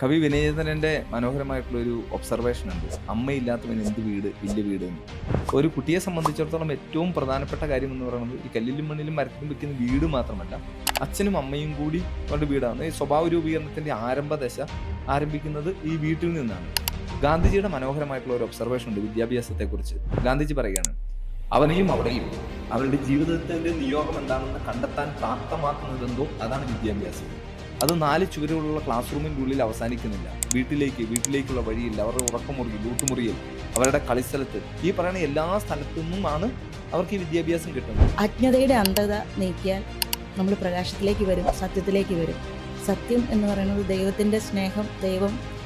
കവി വിനയചന്ദ്രൻ്റെ മനോഹരമായിട്ടുള്ളൊരു ഒബ്സർവേഷൻ ഉണ്ട്. അമ്മയില്ലാത്തവൻ എന്ത് വീട്, വലിയ വീട് എന്ന്. ഒരു കുട്ടിയെ സംബന്ധിച്ചിടത്തോളം ഏറ്റവും പ്രധാനപ്പെട്ട കാര്യം എന്ന് പറയുന്നത് ഈ കല്ലിലും മണ്ണിലും മരത്തിലും വെക്കുന്ന വീട് മാത്രമല്ല, അച്ഛനും അമ്മയും കൂടി അവരുടെ വീടാണ്. ഈ സ്വഭാവ രൂപീകരണത്തിൻ്റെ ആരംഭദശ ആരംഭിക്കുന്നത് ഈ വീട്ടിൽ നിന്നാണ്. ഗാന്ധിജിയുടെ മനോഹരമായിട്ടുള്ള ഒരു ഒബ്സർവേഷൻ ഉണ്ട് വിദ്യാഭ്യാസത്തെക്കുറിച്ച്. ഗാന്ധിജി പറയുകയാണ്, അവനെയും അവിടെയും അവരുടെ ജീവിതത്തിന്റെ നിയോഗം എന്താണെന്ന് കണ്ടെത്താൻ പ്രാപ്തമാക്കുന്നതെന്തോ അതാണ് വിദ്യാഭ്യാസം. അത് 4 ചുവരുകളുള്ള ക്ലാസ് റൂമിൻ്റെ ഉള്ളിൽ അവസാനിക്കുന്നില്ല. വീട്ടിലേക്കുള്ള വഴിയിൽ, അവരുടെ ഉറക്കമുറിയിൽ, ഊട്ടുമുറിയിൽ, അവരുടെ കളിസ്ഥലത്ത്, ഈ പറയുന്ന എല്ലാ സ്ഥലത്തു നിന്നുമാണ് അവർക്ക് ഈ വിദ്യാഭ്യാസം കിട്ടുന്നത്. അജ്ഞതയുടെ അന്ധത നീക്കിയാൽ നമ്മൾ പ്രകാശത്തിലേക്ക് വരും, സത്യത്തിലേക്ക് വരും. സത്യം എന്ന് പറയുന്നത് ദൈവത്തിൻ്റെ സ്നേഹം,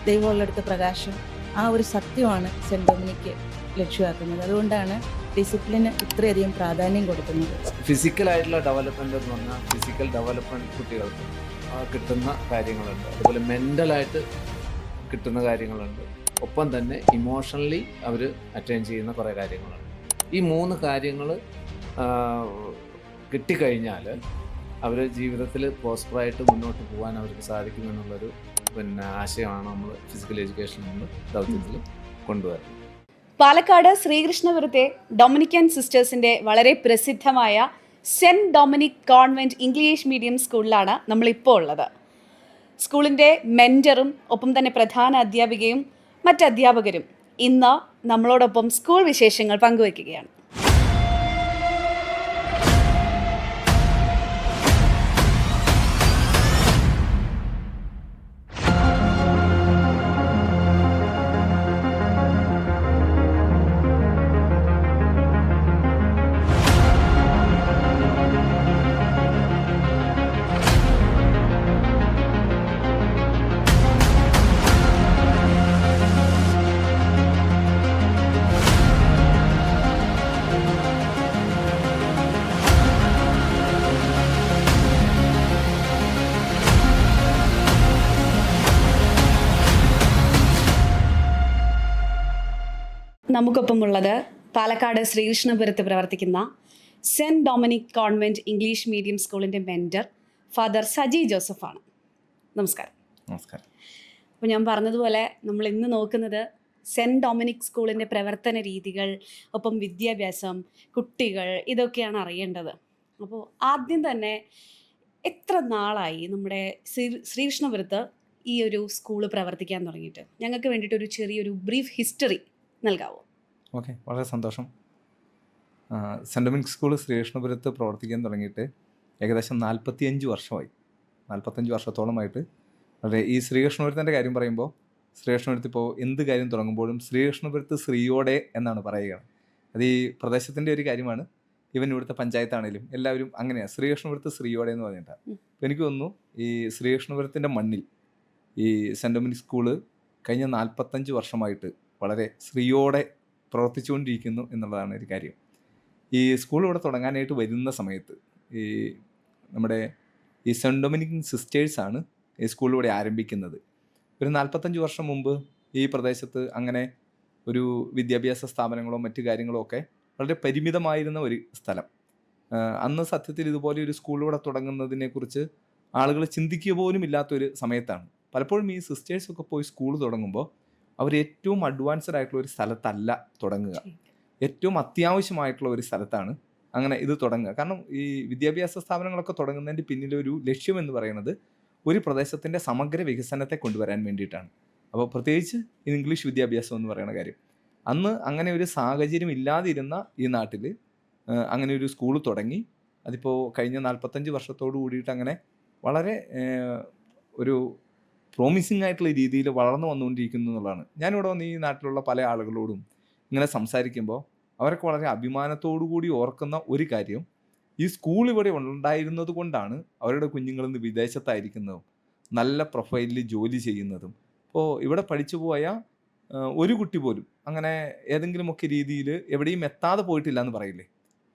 ദൈവമുള്ളിടത്ത് പ്രകാശം. ആ ഒരു സത്യമാണ് സെൻറ് ഡൊമിനിക്ക് ലക്ഷ്യമാക്കുന്നത്. അതുകൊണ്ടാണ് ഡിസിപ്ലിന് ഇത്രയധികം പ്രാധാന്യം കൊടുക്കുന്നത്. ഫിസിക്കലായിട്ടുള്ള ഡെവലപ്മെൻ്റ് എന്ന് പറഞ്ഞാൽ ഫിസിക്കൽ ഡെവലപ്മെൻറ്റ് കുട്ടികൾക്ക് കിട്ടുന്ന കാര്യങ്ങളുണ്ട്, അതുപോലെ മെൻ്റലായിട്ട് കിട്ടുന്ന കാര്യങ്ങളുണ്ട്, ഒപ്പം തന്നെ ഇമോഷണലി അവർ അറ്റൈൻ ചെയ്യുന്ന കുറേ കാര്യങ്ങളുണ്ട്. ഈ 3 കാര്യങ്ങൾ കിട്ടിക്കഴിഞ്ഞാൽ അവർ ജീവിതത്തിൽ പ്രോസ്പറായിട്ട് മുന്നോട്ട് പോകാൻ അവർക്ക് സാധിക്കുമെന്നുള്ളൊരു ആശയമാണ് നമ്മൾ ഫിസിക്കൽ എഡ്യൂക്കേഷൻ കൊണ്ട് ദൗത്യത്തിൽ കൊണ്ടുവരുന്നത്. പാലക്കാട് ശ്രീകൃഷ്ണപുരത്തെ ഡൊമിനിക്കൻ സിസ്റ്റേഴ്സിൻ്റെ വളരെ പ്രസിദ്ധമായ cent Dominic convent English medium സ്കൂളിലാണ് നമ്മളിപ്പോൾ ഉള്ളത്. സ്കൂളിൻ്റെ മെൻറ്ററും ഒപ്പം തന്നെ പ്രധാന അധ്യാപികയും മറ്റ് അധ്യാപകരും ഇന്ന് നമ്മളോടൊപ്പം സ്കൂൾ വിശേഷങ്ങൾ പങ്കുവയ്ക്കുകയാണ്. നമുക്കൊപ്പമുള്ളത് പാലക്കാട് ശ്രീകൃഷ്ണപുരത്ത് പ്രവർത്തിക്കുന്ന cent Dominic convent English medium സ്കൂളിൻ്റെ മെൻറ്റർ ഫാദർ സജി ജോസഫാണ്. നമസ്കാരം. നമസ്കാരം. അപ്പോൾ ഞാൻ പറഞ്ഞതുപോലെ നമ്മൾ ഇന്ന് നോക്കുന്നത് സെൻറ് ഡൊമിനിക് സ്കൂളിൻ്റെ പ്രവർത്തന രീതികൾ, ഒപ്പം വിദ്യാഭ്യാസം, കുട്ടികൾ, ഇതൊക്കെയാണ് അറിയേണ്ടത്. അപ്പോൾ ആദ്യം തന്നെ എത്ര നാളായി നമ്മുടെ ശ്രീകൃഷ്ണപുരത്ത് ഈ ഒരു സ്കൂൾ പ്രവർത്തിക്കാൻ തുടങ്ങിയിട്ട്? ഞങ്ങൾക്ക് വേണ്ടിയിട്ട് ഒരു ചെറിയൊരു ബ്രീഫ് ഹിസ്റ്ററി നൽകാവോ? ഓക്കെ, വളരെ സന്തോഷം. സെൻറ് ഡൊമിനിക് സ്കൂൾ ശ്രീകൃഷ്ണപുരത്ത് പ്രവർത്തിക്കാൻ തുടങ്ങിയിട്ട് ഏകദേശം 45 വർഷമായി. 45 വർഷത്തോളമായിട്ട് ഈ ശ്രീകൃഷ്ണപുരത്തിൻ്റെ കാര്യം പറയുമ്പോൾ, ശ്രീകൃഷ്ണപുരത്ത് ഇപ്പോൾ എന്ത് കാര്യം തുടങ്ങുമ്പോഴും ശ്രീകൃഷ്ണപുരത്ത് ശ്രീയോടെ എന്നാണ് പറയുക. അത് ഈ പ്രദേശത്തിൻ്റെ ഒരു കാര്യമാണ്. ഇവൻ ഇവിടുത്തെ പഞ്ചായത്താണേലും എല്ലാവരും അങ്ങനെയാണ്, ശ്രീകൃഷ്ണപുരത്ത് ശ്രീയോടെ എന്ന് പറഞ്ഞിട്ടാണ്. അപ്പോൾ എനിക്ക് തോന്നുന്നു ഈ ശ്രീകൃഷ്ണപുരത്തിൻ്റെ മണ്ണിൽ ഈ സെൻറ് ഡൊമിനിക് സ്കൂള് കഴിഞ്ഞ 45 വർഷമായിട്ട് വളരെ ശ്രീയോടെ പ്രവർത്തിച്ചുകൊണ്ടിരിക്കുന്നു എന്നുള്ളതാണ് ഒരു കാര്യം. ഈ സ്കൂൾ ഇവിടെ തുടങ്ങാനായിട്ട് വരുന്ന സമയത്ത് ഈ നമ്മുടെ ഈ സെൻറ് ഡൊമിനിക് സിസ്റ്റേഴ്സാണ് ഈ സ്കൂൾ ഇവിടെ ആരംഭിക്കുന്നത്. ഒരു 45 വർഷം മുമ്പ് ഈ പ്രദേശത്ത് അങ്ങനെ ഒരു വിദ്യാഭ്യാസ സ്ഥാപനങ്ങളോ മറ്റു കാര്യങ്ങളോ ഒക്കെ വളരെ പരിമിതമായിരുന്ന ഒരു സ്ഥലം. അന്ന് സത്യത്തിൽ ഇതുപോലെ ഒരു സ്കൂൾ ഇവിടെ തുടങ്ങുന്നതിനെക്കുറിച്ച് ആളുകൾ ചിന്തിക്കുക പോലും ഇല്ലാത്തൊരു സമയത്താണ്. പലപ്പോഴും ഈ സിസ്റ്റേഴ്സൊക്കെ പോയി സ്കൂൾ തുടങ്ങുമ്പോൾ അവർ ഏറ്റവും അഡ്വാൻസ്ഡ് ആയിട്ടുള്ള ഒരു സ്ഥലത്തല്ല തുടങ്ങുക, ഏറ്റവും അത്യാവശ്യമായിട്ടുള്ള ഒരു സ്ഥലത്താണ് അങ്ങനെ ഇത് തുടങ്ങുക. കാരണം ഈ വിദ്യാഭ്യാസ സ്ഥാപനങ്ങളൊക്കെ തുടങ്ങുന്നതിൻ്റെ പിന്നിലൊരു ലക്ഷ്യം എന്ന് പറയുന്നത് ഒരു പ്രദേശത്തിൻ്റെ സമഗ്ര വികസനത്തെ കൊണ്ടുവരാൻ വേണ്ടിയിട്ടാണ്. അപ്പോൾ പ്രത്യേകിച്ച് ഇംഗ്ലീഷ് വിദ്യാഭ്യാസം എന്ന് പറയുന്ന കാര്യം, അന്ന് അങ്ങനെ ഒരു സാഹചര്യം ഇല്ലാതിരുന്ന ഈ നാട്ടിൽ അങ്ങനെ ഒരു സ്കൂൾ തുടങ്ങി. അതിപ്പോൾ കഴിഞ്ഞ 45 വർഷത്തോടു കൂടിയിട്ട് അങ്ങനെ വളരെ ഒരു പ്രോമിസിങ് ആയിട്ടുള്ള രീതിയിൽ വളർന്നു വന്നുകൊണ്ടിരിക്കുന്നു എന്നുള്ളതാണ്. ഞാനിവിടെ വന്ന് ഈ നാട്ടിലുള്ള പല ആളുകളോടും ഇങ്ങനെ സംസാരിക്കുമ്പോൾ അവരൊക്കെ വളരെ അഭിമാനത്തോടു കൂടി ഓർക്കുന്ന ഒരു കാര്യം, ഈ സ്കൂൾ ഇവിടെ ഉണ്ടായിരുന്നത് കൊണ്ടാണ് അവരുടെ കുഞ്ഞുങ്ങളിന്ന് വിദേശത്തായിരിക്കുന്നതും നല്ല പ്രൊഫൈലിൽ ജോലി ചെയ്യുന്നതും. ഇപ്പോൾ ഇവിടെ പഠിച്ചു പോയ ഒരു കുട്ടി പോലും അങ്ങനെ ഏതെങ്കിലുമൊക്കെ രീതിയിൽ എവിടെയും എത്താതെ പോയിട്ടില്ല എന്ന് പറയില്ലേ.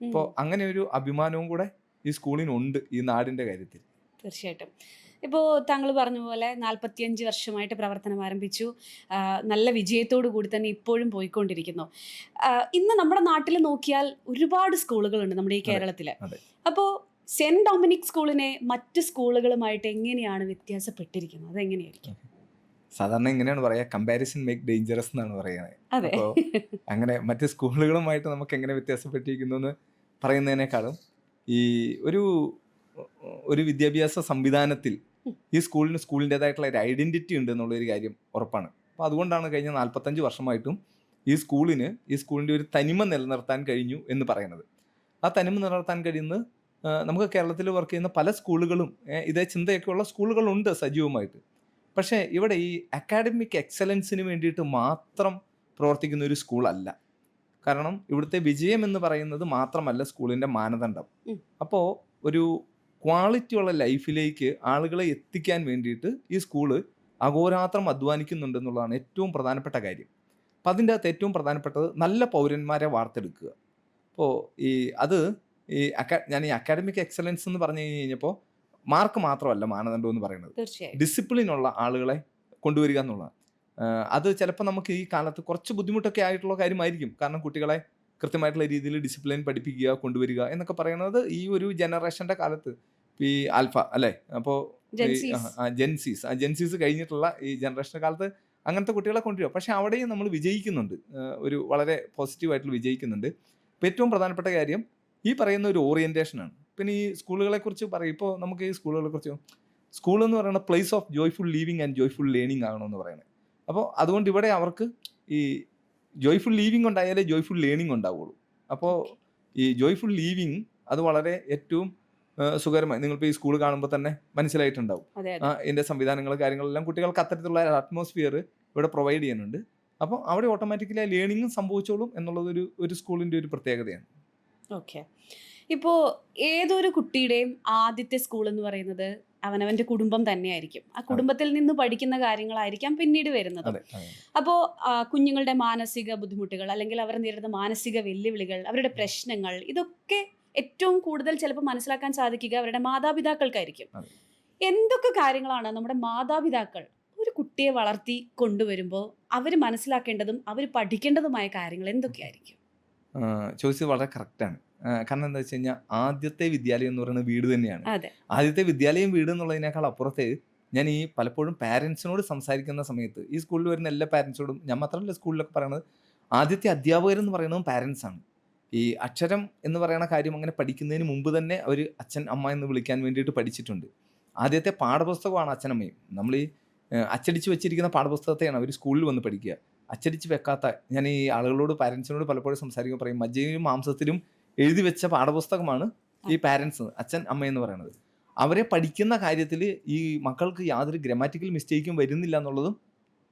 അപ്പോൾ അങ്ങനെ ഒരു അഭിമാനവും കൂടെ ഈ സ്കൂളിനുണ്ട് ഈ നാടിൻ്റെ കാര്യത്തിൽ. തീർച്ചയായിട്ടും. ഇപ്പോൾ താങ്കൾ പറഞ്ഞ പോലെ 45 വർഷമായിട്ട് പ്രവർത്തനം ആരംഭിച്ചു. നല്ല വിജയത്തോടു കൂടി തന്നെ ഇപ്പോഴും പോയിക്കൊണ്ടിരിക്കുന്നു. ഇന്ന് നമ്മുടെ നാട്ടിൽ നോക്കിയാൽ ഒരുപാട് സ്കൂളുകളുണ്ട് നമ്മുടെ ഈ കേരളത്തിൽ. അപ്പോൾ സെൻറ് ഡൊമിനിക് സ്കൂളിനെ മറ്റ് സ്കൂളുകളുമായിട്ട് എങ്ങനെയാണ് വ്യത്യാസപ്പെട്ടിരിക്കുന്നത്? അതെങ്ങനെയായിരിക്കും? സാധാരണ ഇങ്ങനെയാണ് പറയുക, കമ്പാരിസൺ മേക്ക് ഡേഞ്ചറസ് എന്നാണ് പറയുന്നത്. അതെ. അപ്പോൾ അങ്ങനെ മറ്റ് സ്കൂളുകളുമായിട്ട് നമുക്ക് എങ്ങനെ വ്യത്യാസപ്പെട്ടിരിക്കുന്നു എന്ന് പറയുന്നതിനേക്കാളും ഈ ഒരു ഒരു വിദ്യാഭ്യാസ സംവിധാനത്തിൽ ഈ സ്കൂളിന് സ്കൂളിൻ്റെതായിട്ടുള്ള ഒരു ഐഡൻറ്റിറ്റി ഉണ്ട് എന്നുള്ളൊരു കാര്യം ഉറപ്പാണ്. അപ്പോൾ അതുകൊണ്ടാണ് കഴിഞ്ഞ 45 വർഷമായിട്ടും ഈ സ്കൂളിൻ്റെ ഒരു തനിമ നിലനിർത്താൻ കഴിഞ്ഞു എന്ന് പറയുന്നത്. ആ തനിമ നിലനിർത്താൻ കഴിയുന്നത് നമുക്ക് കേരളത്തിൽ വർക്ക് ചെയ്യുന്ന പല സ്കൂളുകളും ഇതേ ചിന്തയൊക്കെയുള്ള സ്കൂളുകളുണ്ട് സജീവമായിട്ട്. പക്ഷേ ഇവിടെ ഈ അക്കാഡമിക് എക്സലൻസിന് വേണ്ടിയിട്ട് മാത്രം പ്രവർത്തിക്കുന്ന ഒരു സ്കൂളല്ല. കാരണം ഇവിടുത്തെ വിജയം എന്ന് പറയുന്നത് മാത്രമല്ല സ്കൂളിൻ്റെ മാനദണ്ഡം. അപ്പോൾ ഒരു ക്വാളിറ്റിയുള്ള ലൈഫിലേക്ക് ആളുകളെ എത്തിക്കാൻ വേണ്ടിയിട്ട് ഈ സ്കൂള് അഹോരാത്രം അധ്വാനിക്കുന്നുണ്ടെന്നുള്ളതാണ് ഏറ്റവും പ്രധാനപ്പെട്ട കാര്യം. അപ്പം അതിൻ്റെ അകത്ത് ഏറ്റവും പ്രധാനപ്പെട്ടത് നല്ല പൗരന്മാരെ വാർത്തെടുക്കുക. അപ്പോൾ ഞാൻ ഈ അക്കാഡമിക് എക്സലൻസ് എന്ന് പറഞ്ഞു കഴിഞ്ഞപ്പോൾ മാർക്ക് മാത്രമല്ല മാനദണ്ഡം എന്ന് പറയുന്നത്, തീർച്ചയായും. ഡിസിപ്ലിനുള്ള ആളുകളെ കൊണ്ടുവരിക എന്നുള്ളതാണ്. അത് ചിലപ്പോൾ നമുക്ക് ഈ കാലത്ത് കുറച്ച് ബുദ്ധിമുട്ടൊക്കെ ആയിട്ടുള്ള കാര്യമായിരിക്കും. കാരണം കുട്ടികളെ കൃത്യമായിട്ടുള്ള രീതിയിൽ ഡിസിപ്ലിൻ പഠിപ്പിക്കുക, കൊണ്ടുവരിക എന്നൊക്കെ പറയുന്നത് ഈ ഒരു ജനറേഷൻ്റെ കാലത്ത് ഈ ആൽഫ അല്ലേ, അപ്പോൾ ജെൻസീസ് കഴിഞ്ഞിട്ടുള്ള ഈ ജനറേഷൻ്റെ കാലത്ത് അങ്ങനത്തെ കുട്ടികളെ കൊണ്ടുവരിക. പക്ഷേ അവിടെയും നമ്മൾ വിജയിക്കുന്നുണ്ട്, ഒരു വളരെ പോസിറ്റീവായിട്ട് വിജയിക്കുന്നുണ്ട്. ഇപ്പോൾ ഏറ്റവും പ്രധാനപ്പെട്ട കാര്യം ഈ പറയുന്ന ഒരു ഓറിയൻറ്റേഷനാണ്. പിന്നെ ഈ സ്കൂളുകളെക്കുറിച്ച് പറയും. ഇപ്പോൾ നമുക്ക് ഈ സ്കൂളുകളെക്കുറിച്ച് സ്കൂൾ എന്ന് പറയുന്ന place of joyful living and joyful learning ആകണമെന്ന് പറയുന്നത്. അപ്പോൾ അതുകൊണ്ട് ഇവിടെ അവർക്ക് ഈ ജോയ്ഫുൾ ലീവിങ് ഉണ്ടായാലേ ജോയ്ഫുൾ ലേണിംഗ് ഉണ്ടാവുള്ളൂ. അപ്പോൾ ഈ ജോയ്ഫുൾ ലീവിങ് അത് വളരെ ഏറ്റവും സുഖകരമായി നിങ്ങളിപ്പോൾ ഈ സ്കൂൾ കാണുമ്പോൾ തന്നെ മനസ്സിലായിട്ടുണ്ടാവും. ഇതിൻ്റെ സംവിധാനങ്ങൾ കാര്യങ്ങളെല്ലാം കുട്ടികൾക്ക് അത്തരത്തിലുള്ള അറ്റ്മോസ്ഫിയർ ഇവിടെ പ്രൊവൈഡ് ചെയ്യുന്നുണ്ട്. അപ്പോൾ അവിടെ ഓട്ടോമാറ്റിക്കലി ആ ലേണിങ്ങും സംഭവിച്ചോളും എന്നുള്ളത് ഒരു സ്കൂളിൻ്റെ ഒരു പ്രത്യേകതയാണ്. ഓക്കെ. ഇപ്പോൾ ഏതൊരു കുട്ടിയുടെയും ആദ്യത്തെ സ്കൂൾ എന്ന് പറയുന്നത് അവനവൻ്റെ കുടുംബം തന്നെയായിരിക്കും. ആ കുടുംബത്തിൽ നിന്ന് പഠിക്കുന്ന കാര്യങ്ങളായിരിക്കാം പിന്നീട് വരുന്നത്. അപ്പോൾ കുഞ്ഞുങ്ങളുടെ മാനസിക ബുദ്ധിമുട്ടുകൾ അല്ലെങ്കിൽ അവർ നേരിടുന്ന മാനസിക വെല്ലുവിളികൾ, അവരുടെ പ്രശ്നങ്ങൾ, ഇതൊക്കെ ഏറ്റവും കൂടുതൽ ചിലപ്പോൾ മനസ്സിലാക്കാൻ സാധിക്കുക അവരുടെ മാതാപിതാക്കൾക്കായിരിക്കും. എന്തൊക്കെ കാര്യങ്ങളാണ് നമ്മുടെ മാതാപിതാക്കൾ ഒരു കുട്ടിയെ വളർത്തി കൊണ്ടുവരുമ്പോൾ അവർ മനസ്സിലാക്കേണ്ടതും അവർ പഠിക്കേണ്ടതുമായ കാര്യങ്ങൾ എന്തൊക്കെയായിരിക്കും? ചോദിച്ചത് വളരെ കറക്റ്റാണ്. കാരണം എന്താ വെച്ച് കഴിഞ്ഞാൽ ആദ്യത്തെ വിദ്യാലയം എന്ന് പറയുന്നത് വീട് തന്നെയാണ്. ആദ്യത്തെ വിദ്യാലയം വീട് എന്നുള്ളതിനേക്കാൾ അപ്പുറത്ത് ഞാൻ ഈ പലപ്പോഴും പാരൻസിനോട് സംസാരിക്കുന്ന സമയത്ത് ഈ സ്കൂളിൽ വരുന്ന എല്ലാ പാരൻസിനോടും, ഞാൻ മാത്രമല്ല സ്കൂളിലൊക്കെ പറയുന്നത്, ആദ്യത്തെ അധ്യാപകരെന്ന് പറയുന്നതും പാരൻസാണ്. ഈ അക്ഷരം എന്ന് പറയുന്ന കാര്യം അങ്ങനെ പഠിക്കുന്നതിന് മുമ്പ് തന്നെ അവർ അച്ഛൻ അമ്മ എന്ന് വിളിക്കാൻ വേണ്ടിയിട്ട് പഠിച്ചിട്ടുണ്ട്. ആദ്യത്തെ പാഠപുസ്തകമാണ് അച്ഛനമ്മയും. നമ്മൾ ഈ അച്ചടിച്ച് വെച്ചിരിക്കുന്ന പാഠപുസ്തകത്തെയാണ് അവർ സ്കൂളിൽ വന്ന് പഠിക്കുക. അച്ചടിച്ച് വെക്കാത്ത, ഞാൻ ഈ ആളുകളോട് പാരൻസിനോട് പലപ്പോഴും സംസാരിക്കുമ്പോൾ പറയും, മജ്ജയിലും മാംസത്തിലും എഴുതി വെച്ച പാഠപുസ്തകമാണ് ഈ പാരൻസ്, അച്ഛൻ അമ്മ എന്ന് പറയുന്നത്. അവരെ പഠിക്കുന്ന കാര്യത്തിൽ ഈ മക്കൾക്ക് യാതൊരു ഗ്രാമാറ്റിക്കൽ മിസ്റ്റേക്കും വരുന്നില്ല എന്നുള്ളതും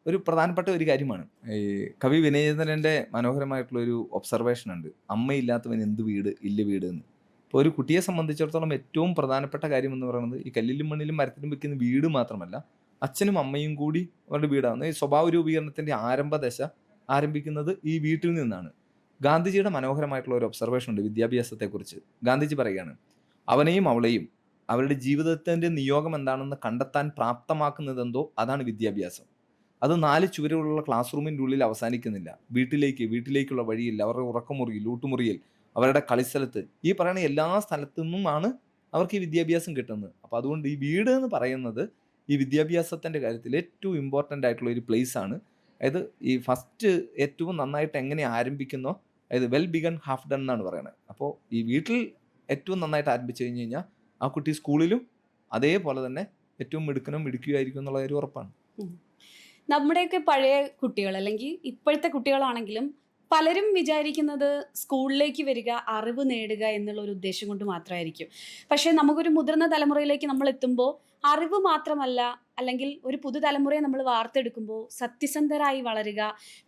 ഒരു പ്രധാനപ്പെട്ട ഒരു കാര്യമാണ്. ഈ കവി വിനയേന്ദ്രൻ്റെ മനോഹരമായിട്ടുള്ളൊരു ഒബ്സർവേഷൻ ഉണ്ട്, അമ്മയില്ലാത്തവൻ എന്ത് വീട് ഇല്ല വീട് എന്ന്. ഇപ്പോൾ ഒരു കുട്ടിയെ സംബന്ധിച്ചിടത്തോളം ഏറ്റവും പ്രധാനപ്പെട്ട കാര്യം എന്ന് പറയുന്നത് ഈ കല്ലിലും മണ്ണിലും മരത്തിലും വെക്കുന്ന വീട് മാത്രമല്ല, അച്ഛനും അമ്മയും കൂടി അവരുടെ വീടാണ്. ഈ സ്വഭാവ രൂപീകരണത്തിൻ്റെ ആരംഭദശ ആരംഭിക്കുന്നത് ഈ വീട്ടിൽ നിന്നാണ്. ഗാന്ധിജിയുടെ മനോഹരമായിട്ടുള്ള ഒരു ഒബ്സർവേഷൻ ഉണ്ട് വിദ്യാഭ്യാസത്തെക്കുറിച്ച്. ഗാന്ധിജി പറയുകയാണ്, അവനെയും അവളെയും അവരുടെ ജീവിതത്തിൻ്റെ നിയോഗം എന്താണെന്ന് കണ്ടെത്താൻ പ്രാപ്തമാക്കുന്നതെന്തോ അതാണ് വിദ്യാഭ്യാസം. അത് 4 ചുവരുകളുള്ള ക്ലാസ് റൂമിൻ്റെ ഉള്ളിൽ അവസാനിക്കുന്നില്ല. വീട്ടിലേക്കുള്ള വഴിയിൽ, അവരുടെ ഉറക്കമുറിയിൽ, ഊട്ടുമുറിയിൽ, അവരുടെ കളിസ്ഥലത്ത്, ഈ പറയുന്ന എല്ലാ സ്ഥലത്തു നിന്നുമാണ് അവർക്ക് ഈ വിദ്യാഭ്യാസം കിട്ടുന്നത്. അപ്പോൾ അതുകൊണ്ട് ഈ വീട് എന്ന് പറയുന്നത് ഈ വിദ്യാഭ്യാസത്തിൻ്റെ കാര്യത്തിൽ ഏറ്റവും ഇമ്പോർട്ടൻ്റ് ആയിട്ടുള്ള ഒരു പ്ലേസ് ആണ്. അതായത് ഈ ഫസ്റ്റ് ഏറ്റവും നന്നായിട്ട് എങ്ങനെ ആരംഭിക്കുന്നോ, അതായത് വെൽ ബിഗൺ ഹാഫ് ഡൺ എന്നാണ് പറയുന്നത്. അപ്പോൾ ഈ വീട്ടിൽ ഏറ്റവും നന്നായിട്ട് ആരംഭിച്ചു കഴിഞ്ഞ് കഴിഞ്ഞാൽ ആ കുട്ടി സ്കൂളിലും അതേപോലെ തന്നെ ഏറ്റവും മിടുക്കുകയായിരിക്കും എന്നുള്ള ഒരു ഉറപ്പാണ്. നമ്മുടെയൊക്കെ പഴയ കുട്ടികൾ അല്ലെങ്കിൽ ഇപ്പോഴത്തെ കുട്ടികളാണെങ്കിലും പലരും വിചാരിക്കുന്നത് സ്കൂളിലേക്ക് വരിക, അറിവ് നേടുക എന്നുള്ള ഒരു ഉദ്ദേശം കൊണ്ട് മാത്രമായിരിക്കും. പക്ഷേ നമുക്കൊരു മുതിർന്ന തലമുറയിലേക്ക് നമ്മൾ എത്തുമ്പോൾ അറിവ് മാത്രമല്ല, അല്ലെങ്കിൽ ഒരു പുതുതലമുറയെ നമ്മൾ വാർത്തെടുക്കുമ്പോൾ സത്യസന്ധരായി വളരുക,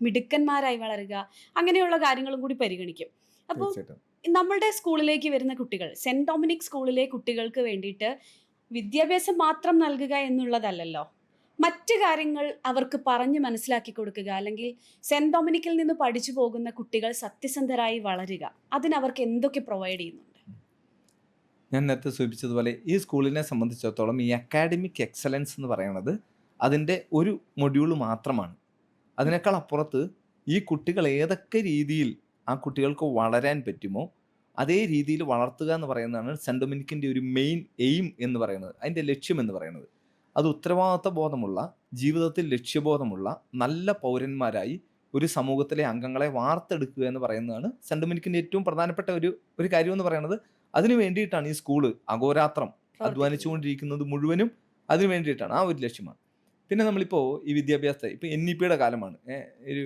മിടുക്കന്മാരായി വളരുക, അങ്ങനെയുള്ള കാര്യങ്ങളും കൂടി പരിഗണിക്കും. അപ്പോൾ നമ്മളുടെ സ്കൂളിലേക്ക് വരുന്ന കുട്ടികൾ, സെൻറ് ഡൊമിനിക് സ്കൂളിലെ കുട്ടികൾക്ക് വേണ്ടിയിട്ട് വിദ്യാഭ്യാസം മാത്രം നൽകുക എന്നുള്ളതല്ലല്ലോ, മറ്റ് കാര്യങ്ങൾ അവർക്ക് പറഞ്ഞ് മനസ്സിലാക്കി കൊടുക്കുക, അല്ലെങ്കിൽ സെൻറ് ഡൊമിനിക്കിൽ നിന്ന് പഠിച്ചു പോകുന്ന കുട്ടികൾ സത്യസന്ധരായി വളരുക, അതിനവർക്ക് എന്തൊക്കെ പ്രൊവൈഡ് ചെയ്യുന്നുണ്ട്? ഞാൻ നേരത്തെ സൂചിപ്പിച്ചതുപോലെ ഈ സ്കൂളിനെ സംബന്ധിച്ചിടത്തോളം ഈ അക്കാഡമിക് എക്സലൻസ് എന്ന് പറയുന്നത് അതിൻ്റെ ഒരു മൊഡ്യൂൾ മാത്രമാണ്. അതിനേക്കാൾ അപ്പുറത്ത് ഈ കുട്ടികൾ ഏതൊക്കെ രീതിയിൽ ആ കുട്ടികൾക്ക് വളരാൻ പറ്റുമോ അതേ രീതിയിൽ വളർത്തുക എന്ന് പറയുന്നതാണ് സെൻറ് ഡൊമിനിക്കിൻ്റെ ഒരു മെയിൻ എയിം എന്ന് പറയുന്നത്, അതിൻ്റെ ലക്ഷ്യം എന്ന് പറയുന്നത്. അത് ഉത്തരവാദിത്വ ബോധമുള്ള ജീവിതത്തിൽ ലക്ഷ്യബോധമുള്ള നല്ല പൗരന്മാരായി ഒരു സമൂഹത്തിലെ അംഗങ്ങളെ വാർത്തെടുക്കുക എന്ന് പറയുന്നതാണ് സെൻറ് ഡൊമിനിക്കിൻ്റെ ഏറ്റവും പ്രധാനപ്പെട്ട ഒരു കാര്യം എന്ന് പറയുന്നത്. അതിനു വേണ്ടിയിട്ടാണ് ഈ സ്കൂള് അഹോരാത്രം അധ്വാനിച്ചുകൊണ്ടിരിക്കുന്നത് മുഴുവനും അതിനു വേണ്ടിയിട്ടാണ്, ആ ഒരു ലക്ഷ്യമാണ്. പിന്നെ നമ്മളിപ്പോൾ ഈ വിദ്യാഭ്യാസത്തെ ഇപ്പോൾ NEP കാലമാണ്, ഒരു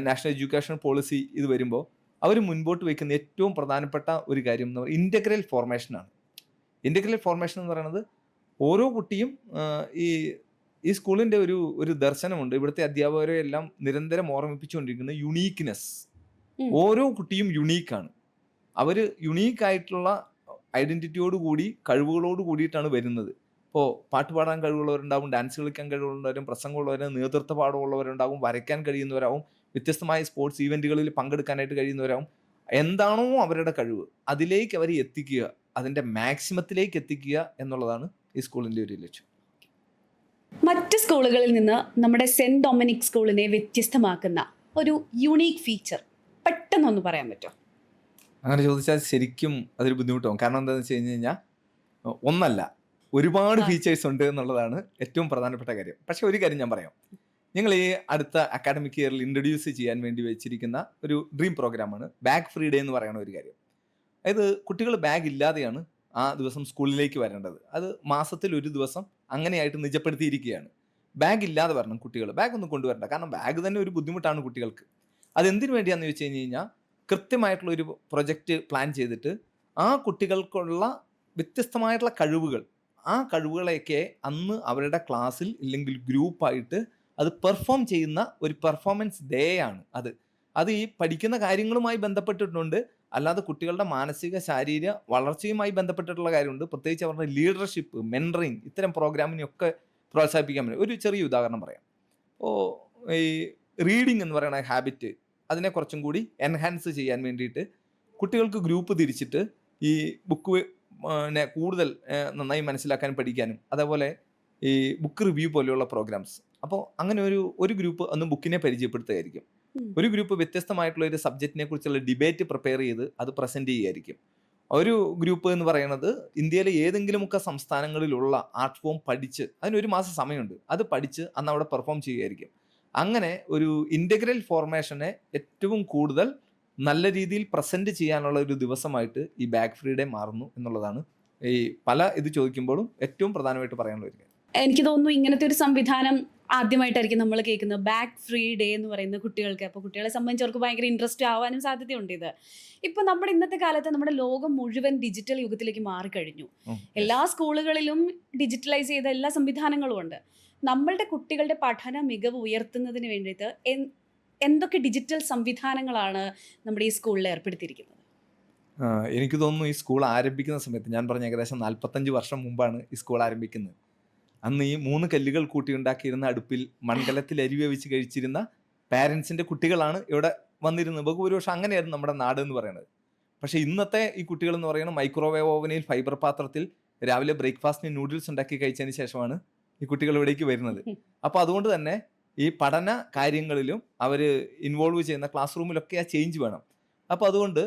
നാഷണൽ എഡ്യൂക്കേഷൻ പോളിസി ഇത് വരുമ്പോൾ അവർ മുൻപോട്ട് വയ്ക്കുന്ന ഏറ്റവും പ്രധാനപ്പെട്ട ഒരു കാര്യം എന്ന് പറയുന്നത് ഇൻ്റഗ്രൽ ഫോർമേഷനാണ്. ഇൻ്റഗ്രൽ ഫോർമേഷൻ എന്ന് പറയുന്നത് ഓരോ കുട്ടിയും ഈ സ്കൂളിൻ്റെ ഒരു ദർശനമുണ്ട്. ഇവിടുത്തെ അധ്യാപകരെ എല്ലാം നിരന്തരം ഓർമ്മിപ്പിച്ചുകൊണ്ടിരിക്കുന്ന യുണീക്ക്നെസ്. ഓരോ കുട്ടിയും യുണീക്കാണ്. അവർ യുണീക്കായിട്ടുള്ള ഐഡൻറ്റിറ്റിയോട് കൂടി കഴിവുകളോട് കൂടിയിട്ടാണ് വരുന്നത്. ഇപ്പോൾ പാട്ട് പാടാൻ കഴിവുള്ളവരുണ്ടാവും, ഡാൻസ് കളിക്കാൻ കഴിവുള്ളവരും, പ്രസംഗമുള്ളവരും, നേതൃത്വ പാഠമുള്ളവരുണ്ടാവും, വരയ്ക്കാൻ കഴിയുന്നവരാവും, വ്യത്യസ്തമായ സ്പോർട്സ് ഈവൻറ്റുകളിൽ പങ്കെടുക്കാനായിട്ട് കഴിയുന്നവരാവും. എന്താണോ അവരുടെ കഴിവ് അതിലേക്ക് അവർ എത്തിക്കുക, അതിൻ്റെ മാക്സിമത്തിലേക്ക് എത്തിക്കുക എന്നുള്ളതാണ് ഈ സ്കൂളിൻ്റെ ഒരു ലക്ഷ്യം. മറ്റ് സ്കൂളുകളിൽ നിന്ന് നമ്മുടെ സെൻറ് ഡൊമിനിക് സ്കൂളിനെ വ്യത്യസ്തമാക്കുന്ന ഒരു യുണീക്ക് ഫീച്ചർ പെട്ടെന്നൊന്ന് പറയാൻ പറ്റുമോ? അങ്ങനെ ചോദിച്ചാൽ ശരിക്കും അതൊരു ബുദ്ധിമുട്ടാവും. കാരണം എന്താണെന്ന് വെച്ച് കഴിഞ്ഞ് കഴിഞ്ഞാൽ ഒന്നല്ല, ഒരുപാട് ഫീച്ചേഴ്സ് ഉണ്ട് എന്നുള്ളതാണ് ഏറ്റവും പ്രധാനപ്പെട്ട കാര്യം. പക്ഷേ ഒരു കാര്യം ഞാൻ പറയാം, ഞങ്ങൾ ഈ അടുത്ത അക്കാഡമിക് ഇയറിൽ ഇൻട്രൊഡ്യൂസ് ചെയ്യാൻ വേണ്ടി വെച്ചിരിക്കുന്ന ഒരു ഡ്രീം പ്രോഗ്രാമാണ് ബാഗ് ഫ്രീ ഡേ എന്ന് പറയുന്ന ഒരു കാര്യം. അതായത് കുട്ടികൾ ബാഗ് ഇല്ലാതെയാണ് ആ ദിവസം സ്കൂളിലേക്ക് വരേണ്ടത്. അത് മാസത്തിൽ ഒരു ദിവസം അങ്ങനെയായിട്ട് നിജപ്പെടുത്തിയിരിക്കുകയാണ്. ബാഗ് ഇല്ലാതെ വരണം കുട്ടികൾ, ബാഗ് ഒന്നും കൊണ്ടുവരണ്ട. കാരണം ബാഗ് തന്നെ ഒരു ബുദ്ധിമുട്ടാണ് കുട്ടികൾക്ക്. അതെന്തിനു വേണ്ടിയാണെന്ന് ചോദിച്ചു കഴിഞ്ഞ് കഴിഞ്ഞാൽ കൃത്യമായിട്ടുള്ള ഒരു പ്രൊജക്റ്റ് പ്ലാൻ ചെയ്തിട്ട് ആ കുട്ടികൾക്കുള്ള വ്യത്യസ്തമായിട്ടുള്ള കഴിവുകൾ, ആ കഴിവുകളെയൊക്കെ അന്ന് അവരുടെ ക്ലാസ്സിൽ ഇല്ലെങ്കിൽ ഗ്രൂപ്പായിട്ട് അത് പെർഫോം ചെയ്യുന്ന ഒരു പെർഫോമൻസ് ഡേ ആണ് അത് ഈ പഠിക്കുന്ന കാര്യങ്ങളുമായി ബന്ധപ്പെട്ടിട്ടുണ്ട്, അല്ലാതെ കുട്ടികളുടെ മാനസിക ശാരീരിക വളർച്ചയുമായി ബന്ധപ്പെട്ടിട്ടുള്ള കാര്യമുണ്ട്. പ്രത്യേകിച്ച് അവരുടെ ലീഡർഷിപ്പ്, മെൻറ്ററിങ്, ഇത്തരം പ്രോഗ്രാമിനെയൊക്കെ പ്രോത്സാഹിപ്പിക്കാൻ പറ്റും. ഒരു ചെറിയ ഉദാഹരണം പറയാം. ഈ റീഡിങ് എന്ന് പറയുന്ന ഹാബിറ്റ് അതിനെ കുറച്ചും കൂടി എൻഹാൻസ് ചെയ്യാൻ വേണ്ടിയിട്ട് കുട്ടികൾക്ക് ഗ്രൂപ്പ് തിരിച്ചിട്ട് ഈ ബുക്ക് കൂടുതൽ നന്നായി മനസ്സിലാക്കാൻ പഠിക്കാനും, അതേപോലെ ഈ ബുക്ക് റിവ്യൂ പോലെയുള്ള പ്രോഗ്രാംസ്. അപ്പോൾ അങ്ങനെ ഒരു ഗ്രൂപ്പ് അന്ന് ബുക്കിനെ പരിചയപ്പെടുത്തുകയായിരിക്കും. ഒരു ഗ്രൂപ്പ് വ്യത്യസ്തമായിട്ടുള്ള ഒരു സബ്ജക്റ്റിനെ കുറിച്ചുള്ള ഡിബേറ്റ് പ്രിപ്പയർ ചെയ്ത് അത് പ്രസൻറ്റ് ചെയ്യുകയായിരിക്കും. ഒരു ഗ്രൂപ്പ് എന്ന് പറയുന്നത് ഇന്ത്യയിലെ ഏതെങ്കിലുമൊക്കെ സംസ്ഥാനങ്ങളിലുള്ള ആർട്ട് ഫോം പഠിച്ച്, അതിനൊരു മാസം സമയമുണ്ട്, അത് പഠിച്ച് അന്ന് അവിടെ പെർഫോം ചെയ്യുകയായിരിക്കും. അങ്ങനെ ഒരു ഇൻ്റഗ്രൽ ഫോർമേഷനെ ഏറ്റവും കൂടുതൽ നല്ല രീതിയിൽ പ്രസൻറ്റ് ചെയ്യാനുള്ള ഒരു ദിവസമായിട്ട് ഈ ബാഗ് ഫ്രീ ഡേ മാറുന്നു എന്നുള്ളതാണ് ഈ പല ഇത് ചോദിക്കുമ്പോഴും ഏറ്റവും പ്രധാനമായിട്ട് പറയാനുള്ള ഒരു കാര്യം. എനിക്ക് തോന്നുന്നു ഇങ്ങനത്തെ ഒരു സംവിധാനം ആദ്യമായിട്ടായിരിക്കും നമ്മൾ കേൾക്കുന്നത്, ബാഗ് ഫ്രീ ഡേ എന്ന് പറയുന്ന കുട്ടികൾക്ക്. അപ്പോൾ കുട്ടികളെ സംബന്ധിച്ച് അവർക്ക് ഭയങ്കര ഇൻട്രസ്റ്റ് ആവാനും സാധ്യതയുണ്ട് ഇത്. ഇപ്പോൾ നമ്മുടെ ഇന്നത്തെ കാലത്ത് നമ്മുടെ ലോകം മുഴുവൻ ഡിജിറ്റൽ യുഗത്തിലേക്ക് മാറിക്കഴിഞ്ഞു. എല്ലാ സ്കൂളുകളിലും ഡിജിറ്റലൈസ് ചെയ്ത എല്ലാ സംവിധാനങ്ങളും ഉണ്ട്. നമ്മളുടെ കുട്ടികളുടെ പഠന മികവ് ഉയർത്തുന്നതിന് വേണ്ടിയിട്ട് എന്തൊക്കെ ഡിജിറ്റൽ സംവിധാനങ്ങളാണ് നമ്മുടെ ഈ സ്കൂളിൽ ഏർപ്പെടുത്തിയിരിക്കുന്നത്? എനിക്ക് തോന്നുന്നു ഈ സ്കൂൾ ആരംഭിക്കുന്ന സമയത്ത്, ഞാൻ പറഞ്ഞ ഏകദേശം 45 വർഷം മുമ്പാണ് ഈ സ്കൂൾ ആരംഭിക്കുന്നത്. അന്ന് ഈ 3 കല്ലുകൾ കൂട്ടിയുണ്ടാക്കിയിരുന്ന അടുപ്പിൽ മൺകലത്തിൽ അരി വേവിച്ച് കഴിച്ചിരുന്ന പാരൻസിൻ്റെ കുട്ടികളാണ് ഇവിടെ വന്നിരുന്നത്. ബഹുഭൂരിപക്ഷം അങ്ങനെയായിരുന്നു നമ്മുടെ നാട് എന്ന് പറയുന്നത്. പക്ഷേ ഇന്നത്തെ ഈ കുട്ടികൾ എന്ന് പറയുന്നത് മൈക്രോവേവ് ഓവനിൽ ഫൈബർ പാത്രത്തിൽ രാവിലെ ബ്രേക്ക്ഫാസ്റ്റിന് നൂഡിൽസ് ഉണ്ടാക്കി കഴിച്ചതിന് ശേഷമാണ് ഈ കുട്ടികൾ ഇവിടേക്ക് വരുന്നത്. അപ്പോൾ അതുകൊണ്ട് തന്നെ ഈ പഠന കാര്യങ്ങളിലും അവർ ഇൻവോൾവ് ചെയ്യുന്ന ക്ലാസ് റൂമിലൊക്കെ ആ ചേഞ്ച് വേണം. അപ്പോൾ അതുകൊണ്ട്